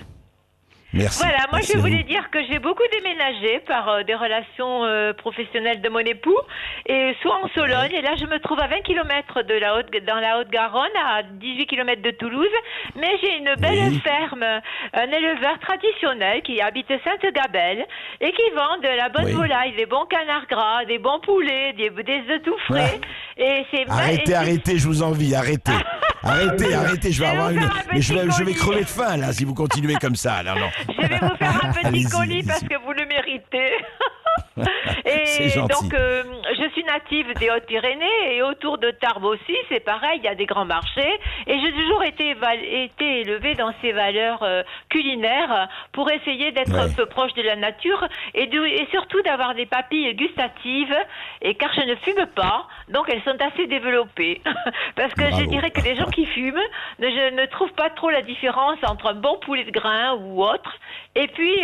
Merci. Voilà, moi Merci je à voulais vous. dire que j'ai beaucoup déménagé par des relations professionnelles de mon époux, et soit en Sologne, et là je me trouve à 20 km dans la Haute-Garonne, à 18 km de Toulouse, mais j'ai une belle ferme, un éleveur traditionnel qui habite Sainte-Gabelle et qui vend de la bonne volaille, des bons canards gras, des bons poulets, des œufs tout frais. Et c'est Arrêtez, je vous envie, arrêtez. Arrêtez, je vais avoir une... Mais je vais crever de faim, là, si vous continuez comme ça. Non. Je vais vous faire un petit Allez-y, colis allez-y. parce que vous le méritez. C'est Et gentil. donc, je suis native des Hautes-Pyrénées et autour de Tarbes aussi, c'est pareil, il y a des grands marchés. Et j'ai toujours été élevée dans ces valeurs culinaires pour essayer d'être un peu proche de la nature et surtout d'avoir des papilles gustatives. Et car je ne fume pas, donc elles sont assez développées. Parce que je dirais que les gens qui fument ne trouvent pas trop la différence entre un bon poulet de grain ou autre et puis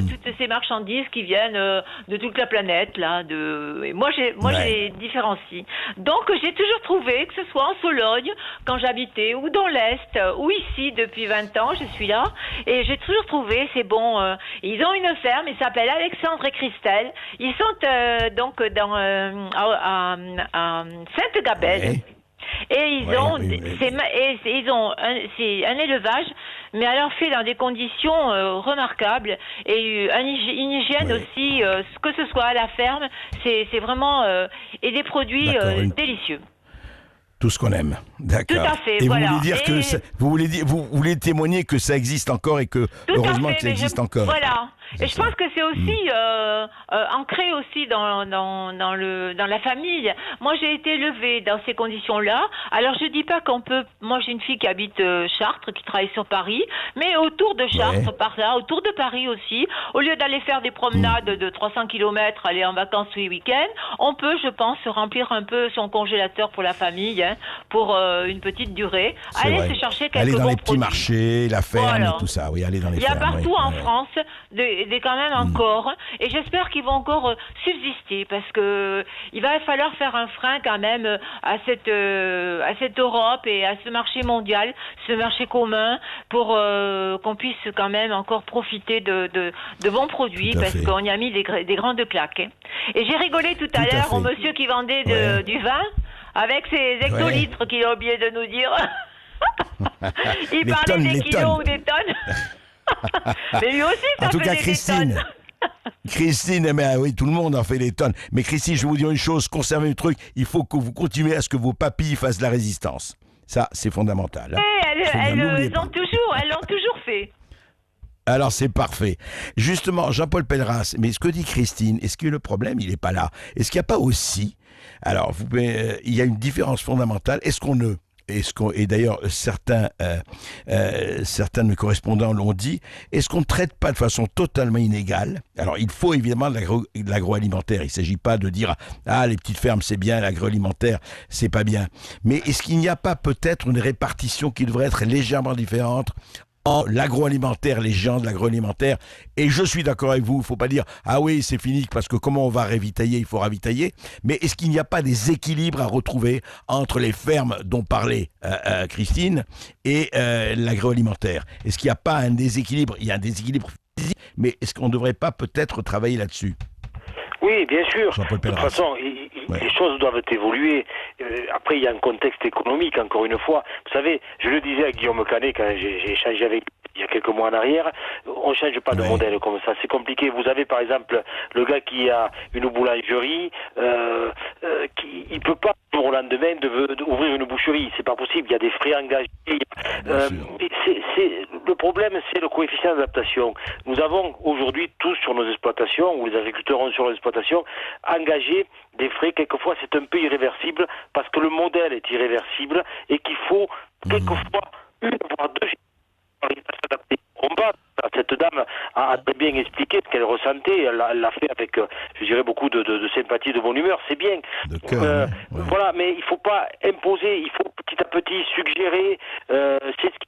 toutes ces marchandises qui viennent de toute la planète là. Et moi j'ai différencie. Donc j'ai toujours trouvé que ce soit en Sologne quand j'habitais ou dans l'Est ou ici depuis 20 ans je suis là et j'ai toujours trouvé c'est bon. Ils ont une ferme, ils s'appellent Alexandre et Christelle. Ils sont donc à Sainte-Gabelle. Ouais. Et c'est un élevage, mais alors fait dans des conditions remarquables et une hygiène aussi, que ce soit à la ferme, c'est vraiment et des produits délicieux. Tout ce qu'on aime, d'accord. Tout à fait, et voilà. Vous voulez dire que vous voulez témoigner que ça existe encore et que heureusement que ça existe encore. Voilà. Et je pense que c'est aussi ancré aussi dans la famille. Moi, j'ai été élevée dans ces conditions-là. Alors, je dis pas qu'on peut. Moi, j'ai une fille qui habite Chartres, qui travaille sur Paris, mais autour de Chartres, par là, autour de Paris aussi. Au lieu d'aller faire des promenades de 300 km, aller en vacances tous les week-ends, on peut, je pense, remplir un peu son congélateur pour la famille, pour une petite durée. Aller se chercher quelques aller dans bons les petits produits. marchés, la ferme et tout ça. Oui, aller dans les fermes. Il y a partout en France quand même encore, et j'espère qu'ils vont encore subsister parce que il va falloir faire un frein quand même à cette Europe et à ce marché mondial, ce marché commun, pour qu'on puisse quand même encore profiter de bons produits parce qu'on y a mis des grandes claques. Et j'ai rigolé tout à l'heure au monsieur qui vendait du vin avec ses hectolitres qu'il a oublié de nous dire. Il parlait des kilos ou des tonnes. Mais lui aussi, ça en tout faisait cas, Christine. des tonnes. Christine, oui, tout le monde en fait des tonnes. Mais Christine, je vais vous dire une chose, conservez le truc, il faut que vous continuez à ce que vos papilles fassent de la résistance. Ça, c'est fondamental. Hein. Elles l'ont toujours fait. Alors c'est parfait. Justement, Jean-Paul Pelleras, mais ce que dit Christine, est-ce que le problème, il n'est pas là? Est-ce qu'il n'y a pas aussi, alors il y a une différence fondamentale, et d'ailleurs certains de mes correspondants l'ont dit, est-ce qu'on ne traite pas de façon totalement inégale? Alors il faut évidemment de l'agroalimentaire, il ne s'agit pas de dire les petites fermes c'est bien, l'agroalimentaire c'est pas bien, mais est-ce qu'il n'y a pas peut-être une répartition qui devrait être légèrement différente l'agroalimentaire, les gens de l'agroalimentaire, et je suis d'accord avec vous, il ne faut pas dire oui c'est fini parce que comment on va ravitailler, il faut ravitailler, mais est-ce qu'il n'y a pas des équilibres à retrouver entre les fermes dont parlait Christine et l'agroalimentaire? Est-ce qu'il n'y a pas un déséquilibre? Il y a un déséquilibre physique, mais est-ce qu'on ne devrait pas peut-être travailler là-dessus? Oui, bien sûr. De toute façon, les choses doivent évoluer. Après, il y a un contexte économique, encore une fois. Vous savez, je le disais à Guillaume Canet quand j'ai échangé avec lui il y a quelques mois en arrière, on ne change pas de modèle comme ça. C'est compliqué. Vous avez, par exemple, le gars qui a une boulangerie, il ne peut pas au lendemain d'ouvrir une boucherie. C'est pas possible. Il y a des frais engagés. Le problème, c'est le coefficient d'adaptation. Nous avons aujourd'hui tous sur nos exploitations, ou les agriculteurs ont sur leurs exploitations, engagé des frais. Quelquefois, c'est un peu irréversible parce que le modèle est irréversible et qu'il faut quelquefois une voire deux pour arriver à s'adapter. On va. Cette dame a très bien expliqué ce qu'elle ressentait. Elle l'a fait avec, je dirais, beaucoup de sympathie, de bonne humeur. C'est bien. Voilà, mais il ne faut pas imposer. Il faut petit à petit suggérer. C'est ce qui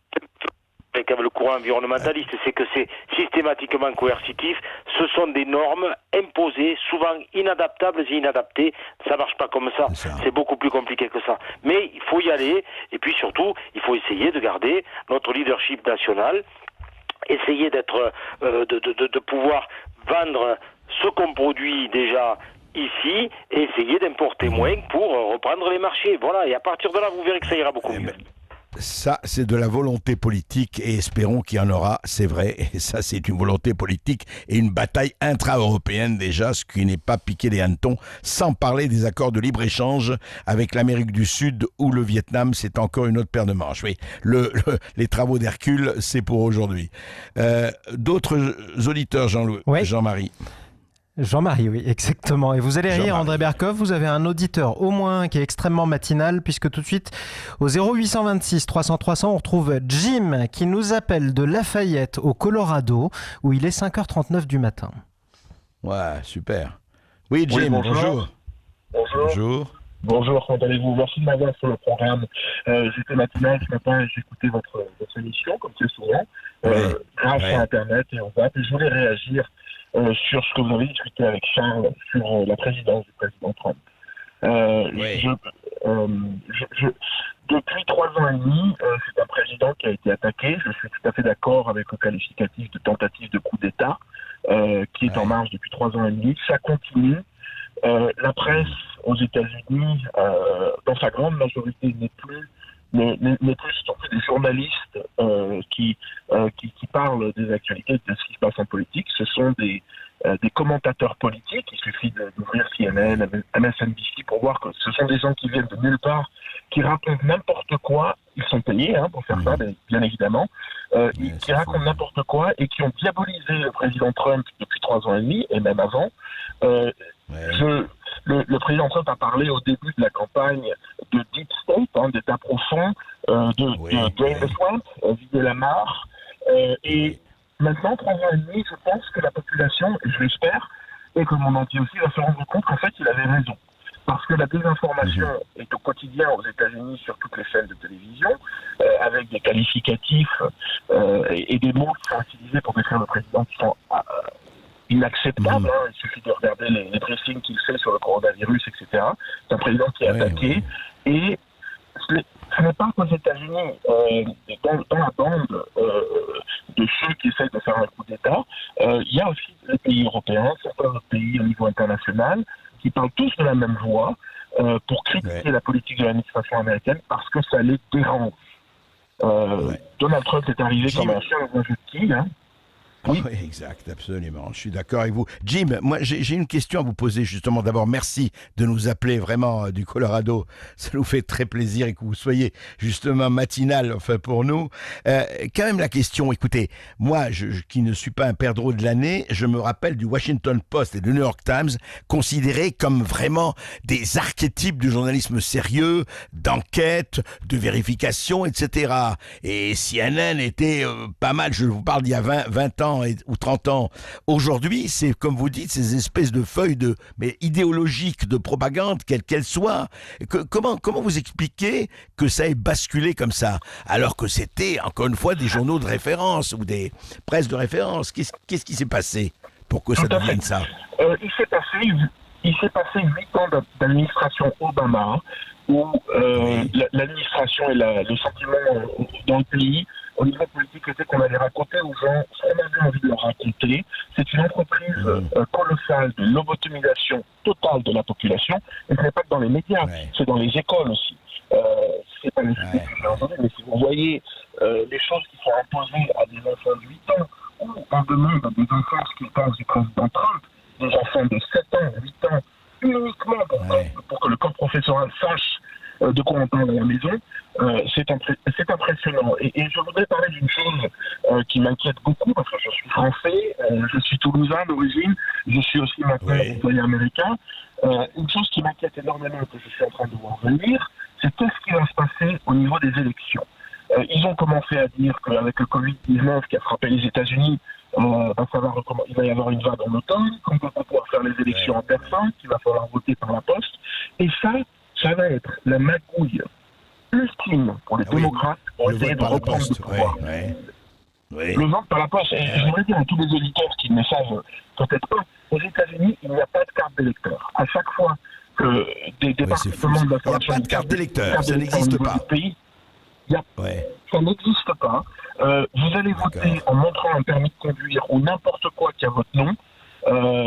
avec le courant environnementaliste, c'est que c'est systématiquement coercitif. Ce sont des normes imposées, souvent inadaptables et inadaptées. Ça marche pas comme ça. C'est beaucoup plus compliqué que ça. Mais il faut y aller. Et puis surtout, il faut essayer de garder notre leadership national. Essayer d'être, de pouvoir vendre ce qu'on produit déjà ici et essayer d'importer moins pour reprendre les marchés. Voilà, et à partir de là, vous verrez que ça ira beaucoup mieux. Ça, c'est de la volonté politique et espérons qu'il y en aura, c'est vrai. Et ça, c'est une volonté politique et une bataille intra-européenne déjà, ce qui n'est pas piqué des hannetons, sans parler des accords de libre-échange avec l'Amérique du Sud ou le Vietnam, c'est encore une autre paire de manches. Oui, les travaux d'Hercule, c'est pour aujourd'hui. D'autres auditeurs, Jean-Marie. Jean-Marie, oui, exactement. Et vous allez rire, André Berkoff, vous avez un auditeur au moins qui est extrêmement matinal, puisque tout de suite, au 0826 300 300, on retrouve Jim qui nous appelle de Lafayette au Colorado, où il est 5h39 du matin. Ouais, super. Oui, Jim, bonjour. Bonjour, comment allez-vous? Merci de m'avoir sur le programme. J'étais matinal ce matin et j'ai écouté votre émission, comme c'est souvent, grâce à Internet et au web. Et je voulais réagir sur ce que vous avez discuté avec Charles sur la présidence du président Trump. Depuis 3 ans et demi, c'est un président qui a été attaqué. Je suis tout à fait d'accord avec le qualificatif de tentative de coup d'État qui est en marche depuis 3 ans et demi. Ça continue. La presse aux États-Unis, dans sa grande majorité, n'est plus sont plus des journalistes qui parlent des actualités, de ce qui se passe en politique. Ce sont des commentateurs politiques. Il suffit d'ouvrir CNN, MSNBC pour voir que ce sont des gens qui viennent de nulle part, qui racontent n'importe quoi. Ils sont payés pour faire ça, bien évidemment. Qui racontent n'importe quoi et qui ont diabolisé le président Trump depuis 3 ans et demi, et même avant. Le président Trump a parlé au début de la campagne de Deep State, d'État profond, de Drain the Swamp, vider la mare. Et maintenant, 3 ans et demi, je pense que la population, et je l'espère, et que mon entier aussi, va se rendre compte qu'en fait, il avait raison. Parce que la désinformation est au quotidien aux États-Unis sur toutes les chaînes de télévision, avec des qualificatifs et des mots qui sont utilisés pour décrire le président qui sont inacceptables. Il suffit de regarder les briefings qu'il fait sur le coronavirus, etc. C'est un président qui est attaqué. Et ce n'est pas qu'aux États-Unis, dans la bande de ceux qui essayent de faire un coup d'État, il y a aussi les pays européens, certains autres pays au niveau international, qui parlent tous de la même voix pour critiquer la politique de l'administration américaine parce que ça les dérange. Donald Trump est arrivé comme un chien dans un jeu de quilles. Oui, exact, absolument. Je suis d'accord avec vous. Jim, moi, j'ai une question à vous poser, justement. D'abord, merci de nous appeler vraiment du Colorado. Ça nous fait très plaisir et que vous soyez justement matinal, pour nous. Quand même, la question, écoutez, moi, qui ne suis pas un perdreau de l'année, je me rappelle du Washington Post et du New York Times considérés comme vraiment des archétypes du journalisme sérieux, d'enquête, de vérification, etc. Et CNN était pas mal, je vous parle d'il y a 20 ans, ou 30 ans. Aujourd'hui, c'est, comme vous dites, ces espèces de feuilles idéologiques de propagande, quelles qu'elles soient. Comment vous expliquez que ça ait basculé comme ça, alors que c'était, encore une fois, des journaux de référence ou des presses de référence? Qu'est-ce qui s'est passé pour que ça devienne ça? Il s'est passé 8 ans d'administration Obama, où l'administration et le sentiment dans le pays, au niveau politique, était qu'on allait raconter aux gens ce qu'on avait envie de leur raconter. C'est une entreprise colossale de lobotomisation totale de la population, et ce n'est pas que dans les médias, c'est dans les écoles aussi. C'est pas les idées que j'ai entendues, mais si vous voyez les choses qui sont imposées à des enfants de 8 ans, où on demande à des enfants ce qu'ils pensent du président Trump, des enfants de 7 ans, 8 ans, uniquement pour que le corps professoral sache de quoi on parle à la maison, c'est impressionnant. Et je voudrais parler d'une chose qui m'inquiète beaucoup, parce que je suis français, je suis toulousain d'origine, je suis aussi maintenant citoyen américain. Une chose qui m'inquiète énormément, que je suis en train de voir venir, c'est qu'est-ce qui va se passer au niveau des élections. Ils ont commencé à dire qu'avec le Covid-19 qui a frappé les États-Unis, il va y avoir une vague en automne, qu'on ne peut pas pouvoir faire les élections en personne, qu'il va falloir voter par la poste. Et ça va être la magouille ultime pour les démocrates pour essayer de reprendre le pouvoir. Le vote par la poste, et j'aimerais dire à tous les auditeurs qui ne savent peut-être pas, aux États-Unis, il n'y a pas de carte d'électeur. À chaque fois que des départements de la il n'y a pas de carte d'électeur, ça n'existe pas. Ça n'existe pas. Vous allez voter en montrant un permis de conduire ou n'importe quoi qui a votre nom.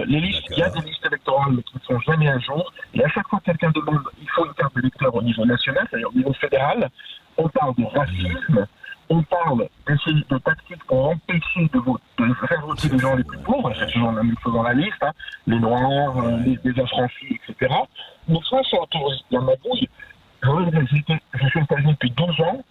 Les listes, il y a des listes électorales mais qui ne sont jamais à jour. Et à chaque fois que quelqu'un demande, il faut une carte d'électeur au niveau national, c'est-à-dire au niveau fédéral, on parle de racisme, on parle de tactiques pour empêcher de faire voter les gens les plus pauvres, c'est toujours la même chose dans la liste, les Noirs, les affranchis, etc. Mais ça, c'est autour de la magouille. Je suis aux États-Unis depuis 12 ans,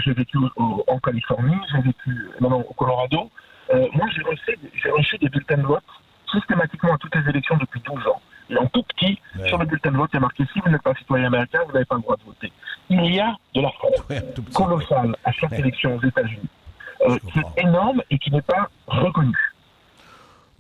j'ai vécu en Californie, j'ai vécu au Colorado. Moi, j'ai reçu des bulletins de vote systématiquement à toutes les élections depuis 12 ans. Et en tout petit, sur le bulletin de vote, il y a marqué « Si vous n'êtes pas citoyen américain, vous n'avez pas le droit de voter ». Il y a de la fraude colossale à chaque élection aux États-Unis. C'est énorme et qui n'est pas reconnu.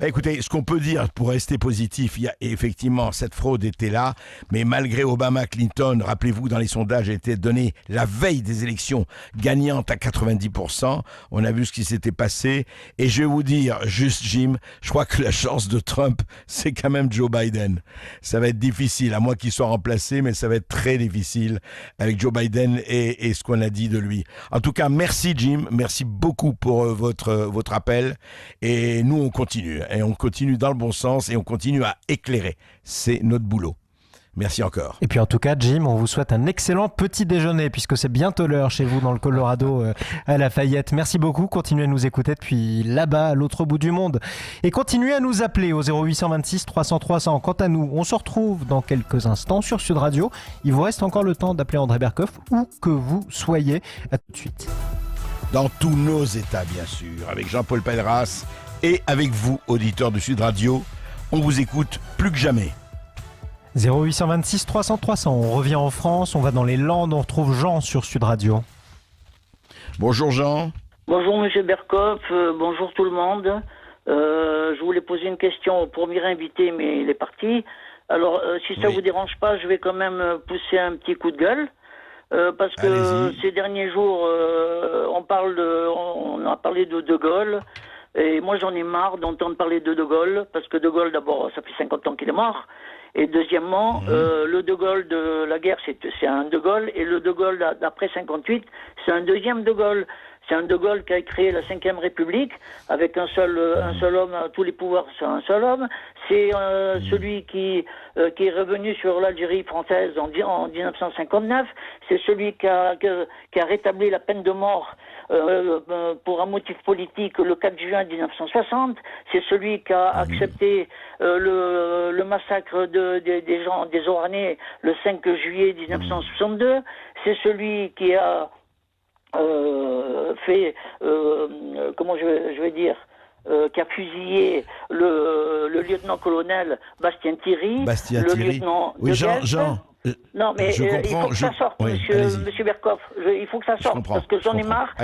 Écoutez, ce qu'on peut dire pour rester positif, il y a effectivement cette fraude était là, mais malgré Obama, Clinton, rappelez-vous, dans les sondages, a été donné la veille des élections gagnante à 90%. On a vu ce qui s'était passé. Et je vais vous dire, juste Jim, je crois que la chance de Trump, c'est quand même Joe Biden. Ça va être difficile, à moins qu'il soit remplacé, mais ça va être très difficile avec Joe Biden et ce qu'on a dit de lui. En tout cas, merci Jim, merci beaucoup pour votre appel. Et nous, on continue. Et on continue dans le bon sens et on continue à éclairer. C'est notre boulot. Merci encore. Et puis en tout cas, Jim, on vous souhaite un excellent petit déjeuner puisque c'est bientôt l'heure chez vous dans le Colorado à Lafayette. Merci beaucoup. Continuez à nous écouter depuis là-bas, à l'autre bout du monde. Et continuez à nous appeler au 0826 300 300. Quant à nous, on se retrouve dans quelques instants sur Sud Radio. Il vous reste encore le temps d'appeler André Berkoff où que vous soyez. À tout de suite. Dans tous nos états, bien sûr, avec Jean-Paul Pelleras. Et avec vous, auditeurs de Sud Radio, on vous écoute plus que jamais. 0826 300 300, on revient en France, on va dans les Landes, on retrouve Jean sur Sud Radio. Bonjour Jean. Bonjour Monsieur Berkoff, bonjour tout le monde. Je voulais poser une question au premier invité, mais il est parti. Alors, si ça vous dérange pas, je vais quand même pousser un petit coup de gueule. Parce que ces derniers jours, on a parlé de De Gaulle. Et moi, j'en ai marre d'entendre parler de Gaulle, parce que De Gaulle, d'abord, ça fait 50 ans qu'il est mort. Et deuxièmement, le De Gaulle de la guerre, c'est un De Gaulle, et le De Gaulle d'après 58, c'est un deuxième De Gaulle. C'est un De Gaulle qui a créé la 5e République, avec un seul homme, tous les pouvoirs, c'est un seul homme. C'est celui qui est revenu sur l'Algérie française en 1959. C'est celui qui a rétabli la peine de mort pour un motif politique le 4 juin 1960. C'est celui qui a accepté le massacre des gens, des Oranais, le 5 juillet 1962. C'est celui qui a qui a fusillé le lieutenant-colonel Bastien Thierry, lieutenant de Jean. Non, mais il faut que ça sorte, monsieur Berkoff. Il faut que ça sorte, parce que j'en ai marre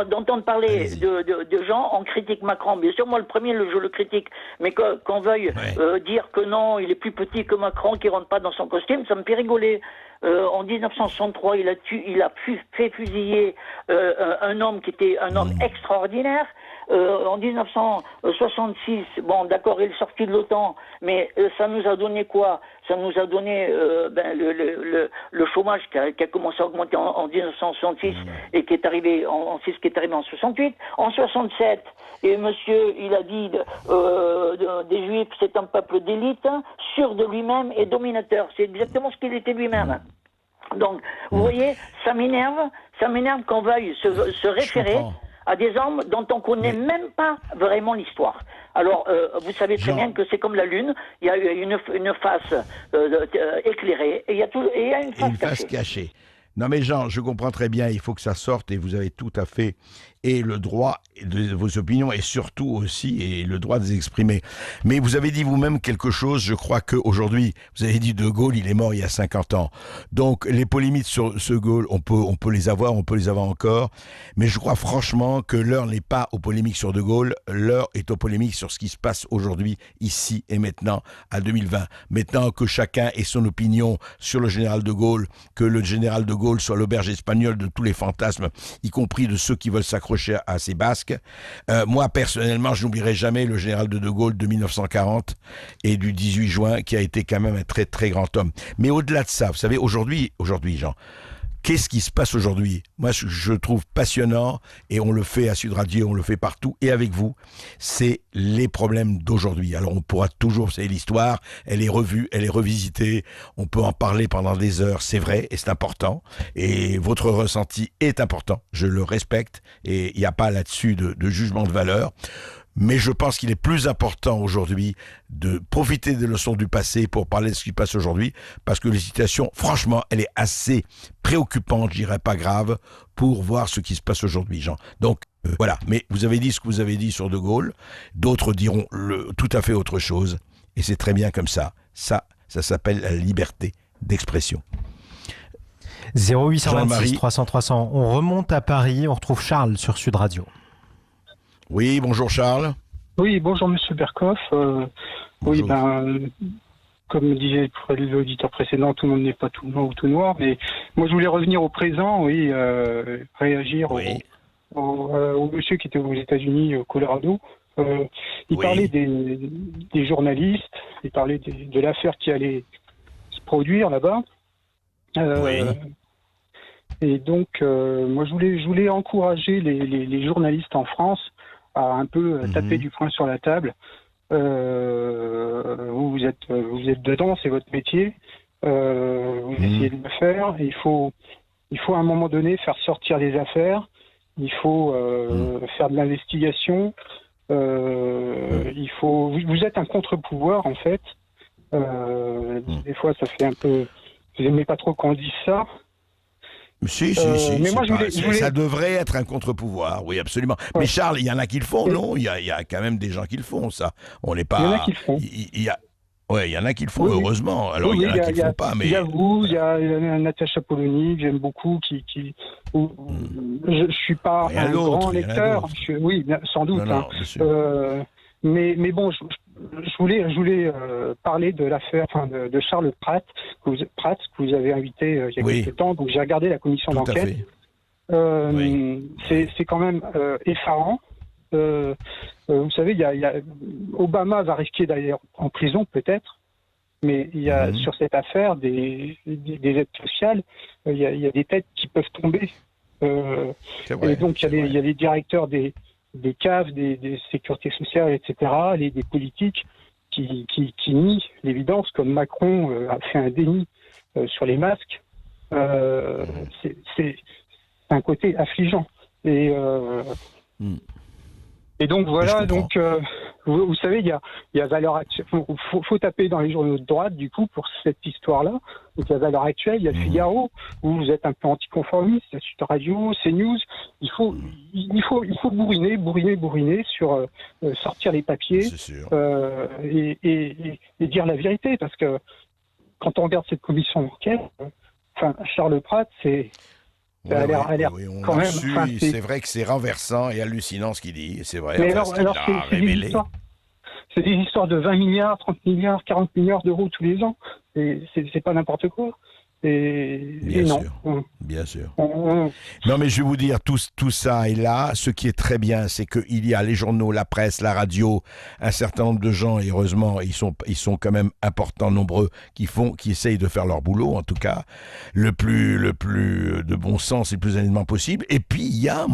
d'entendre parler de gens. On critique Macron. Bien sûr, moi, le premier, je le critique. Mais qu'on veuille dire que non, il est plus petit que Macron, qu'il rentre pas dans son costume, ça me fait rigoler. En 1963, il a fait fusiller un homme qui était un homme extraordinaire. En 1966, bon, d'accord, il est sorti de l'OTAN, mais ça nous a donné quoi? Ça nous a donné le chômage qui a commencé à augmenter en 1966 et qui est arrivé en 68. En 67, et monsieur, il a dit des Juifs, c'est un peuple d'élite, sûr de lui-même et dominateur. C'est exactement ce qu'il était lui-même. Donc, vous voyez, ça m'énerve qu'on veuille se référer à des hommes dont on connaît même pas vraiment l'histoire. Alors, vous savez très bien que c'est comme la Lune, il y a une face éclairée et il y a une face cachée. Non mais Jean, je comprends très bien, il faut que ça sorte et vous avez tout à fait et le droit de vos opinions et surtout aussi et le droit de les exprimer. Mais vous avez dit vous-même quelque chose, je crois qu'aujourd'hui, vous avez dit De Gaulle, il est mort il y a 50 ans. Donc les polémiques sur ce Gaulle, on peut les avoir encore, mais je crois franchement que l'heure n'est pas aux polémiques sur De Gaulle, l'heure est aux polémiques sur ce qui se passe aujourd'hui, ici et maintenant, à 2020. Maintenant que chacun ait son opinion sur le général De Gaulle, que le général De Gaulle soit l'auberge espagnole de tous les fantasmes, y compris de ceux qui veulent s'accrocher à ces Basques. Moi, personnellement, je n'oublierai jamais le général de Gaulle de 1940 et du 18 juin, qui a été quand même un très, très grand homme. Mais au-delà de ça, vous savez, aujourd'hui, Jean, qu'est-ce qui se passe aujourd'hui? Moi, je trouve passionnant, et on le fait à Sud Radio, on le fait partout, et avec vous, c'est les problèmes d'aujourd'hui. Alors, on pourra toujours, c'est l'histoire, elle est revue, elle est revisitée, on peut en parler pendant des heures, c'est vrai, et c'est important, et votre ressenti est important, je le respecte, et il n'y a pas là-dessus de jugement de valeur. Mais je pense qu'il est plus important aujourd'hui de profiter des leçons du passé pour parler de ce qui passe aujourd'hui, parce que la situation, franchement, elle est assez préoccupante, je dirais pas grave, pour voir ce qui se passe aujourd'hui, Jean. Donc, voilà. Mais vous avez dit ce que vous avez dit sur De Gaulle, d'autres diront tout à fait autre chose, et c'est très bien comme ça. Ça s'appelle la liberté d'expression. 0826 300 300. On remonte à Paris, on retrouve Charles sur Sud Radio. Oui, bonjour Charles. Oui, bonjour Monsieur Berkoff. Oui, comme disait l'auditeur précédent, tout le monde n'est pas tout blanc ou tout noir, mais moi je voulais revenir au présent, réagir au monsieur qui était aux États-Unis, au Colorado. Il parlait des journalistes, il parlait de l'affaire qui allait se produire là-bas. Et donc, moi je voulais encourager les journalistes en France à un peu taper du poing sur la table. Vous êtes dedans, c'est votre métier. Vous essayez de le faire. Il faut à un moment donné faire sortir les affaires. Il faut faire de l'investigation. Vous êtes un contre-pouvoir en fait. Des fois, ça fait un peu. Vous n'aimez pas trop qu'on dise ça. Si, mais moi, ça devrait être un contre-pouvoir, oui, absolument. Ouais. Mais Charles, il y en a qui le font, non? Il y a quand même des gens qui le font, ça. On n'est pas... Il y en a qui le font. Il y en a qui le font, heureusement. Alors, il y en a qui le font pas, mais... Il y a vous, il y a Natacha Polony, que j'aime beaucoup, je suis pas un grand lecteur. Oui, sans doute. Non, mais bon, je voulais parler de l'affaire, de Charles Pratt que vous avez invité il y a quelques temps. Donc j'ai regardé la commission d'enquête. C'est quand même effarant. Vous savez, Obama va risquer d'aller en prison peut-être, mais il y a sur cette affaire des aides sociales, il y a des têtes qui peuvent tomber. Et donc il y a les directeurs des CAF, des sécurités sociales, etc., des politiques qui nient l'évidence, comme Macron a fait un déni sur les masques. C'est un côté affligeant. Et donc voilà, vous savez, il y a valeur actuelle. Faut taper dans les journaux de droite, du coup, pour cette histoire-là. Donc à valeur actuelle, il y a Figaro, où vous êtes un peu anticonformiste, il y a Sud Radio, CNews. Il faut bourriner sur sortir les papiers et dire la vérité, parce que quand on regarde cette commission d'enquête, Charles Pratt, c'est... c'est vrai que c'est renversant et hallucinant ce qu'il dit, c'est vrai. Mais c'est des histoires de 20 milliards, 30 milliards, 40 milliards d'euros tous les ans. C'est pas n'importe quoi. Bien sûr. Non, mais je vais vous dire, tout ça est là. Ce qui est très bien, c'est qu'il y a les journaux, la presse, la radio, un certain nombre de gens, et heureusement, ils sont quand même importants, nombreux, qui essayent de faire leur boulot, en tout cas, le plus de bon sens et le plus honnêtement possible. Et puis, il y a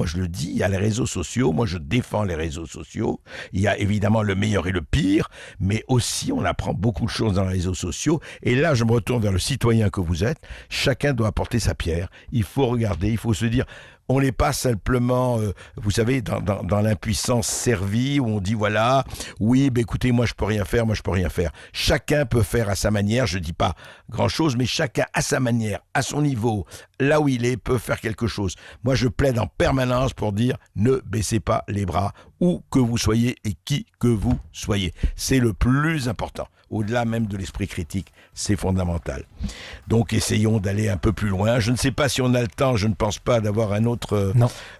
les réseaux sociaux. Moi, je défends les réseaux sociaux. Il y a évidemment le meilleur et le pire, mais aussi, on apprend beaucoup de choses dans les réseaux sociaux. Et là, je me retourne vers le citoyen que vous êtes. Chacun doit apporter sa pierre. Il faut regarder, il faut se dire, on n'est pas simplement, vous savez, dans l'impuissance servie, où on dit voilà, oui, écoutez, moi je peux rien faire. Chacun peut faire à sa manière, je dis pas grand-chose, mais chacun à sa manière, à son niveau, là où il est, peut faire quelque chose. Moi je plaide en permanence pour dire ne baissez pas les bras, où que vous soyez et qui que vous soyez. C'est le plus important. Au-delà même de l'esprit critique, c'est fondamental. Donc essayons d'aller un peu plus loin. Je ne sais pas si on a le temps, je ne pense pas d'avoir un autre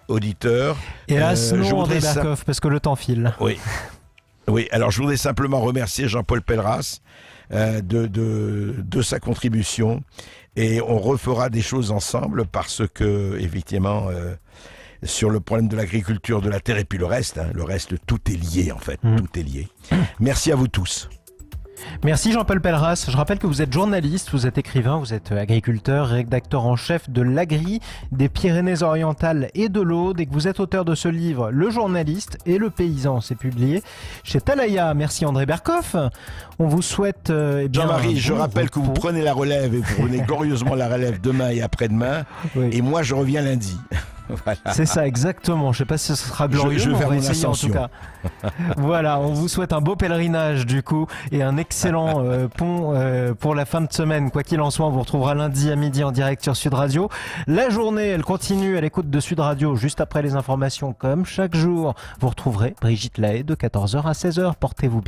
auditeur. Hélas, non, André Berkoff, parce que le temps file. Oui, alors je voudrais simplement remercier Jean-Paul Pelleras de sa contribution, et on refera des choses ensemble parce que, effectivement, sur le problème de l'agriculture, de la terre et puis le reste, tout est lié en fait, tout est lié. Merci à vous tous. Merci Jean-Paul Pelleras. Je rappelle que vous êtes journaliste, vous êtes écrivain, vous êtes agriculteur, rédacteur en chef de l'Agri des Pyrénées-Orientales et de l'Aude, et que vous êtes auteur de ce livre, Le journaliste et le paysan. C'est publié chez Talaya. Merci André Berkoff. On vous souhaite... Jean-Marie, je rappelle que vous prenez la relève, et vous prenez glorieusement la relève demain et après-demain, et moi je reviens lundi. Voilà. C'est ça, exactement. Je ne sais pas si ce sera glorieux, mais on va essayer en tout cas. Voilà, on vous souhaite un beau pèlerinage du coup et un excellent pont pour la fin de semaine. Quoi qu'il en soit, on vous retrouvera lundi à midi en direct sur Sud Radio. La journée, elle continue à l'écoute de Sud Radio juste après les informations comme chaque jour. Vous retrouverez Brigitte Lahaye de 14h à 16h. Portez-vous bien.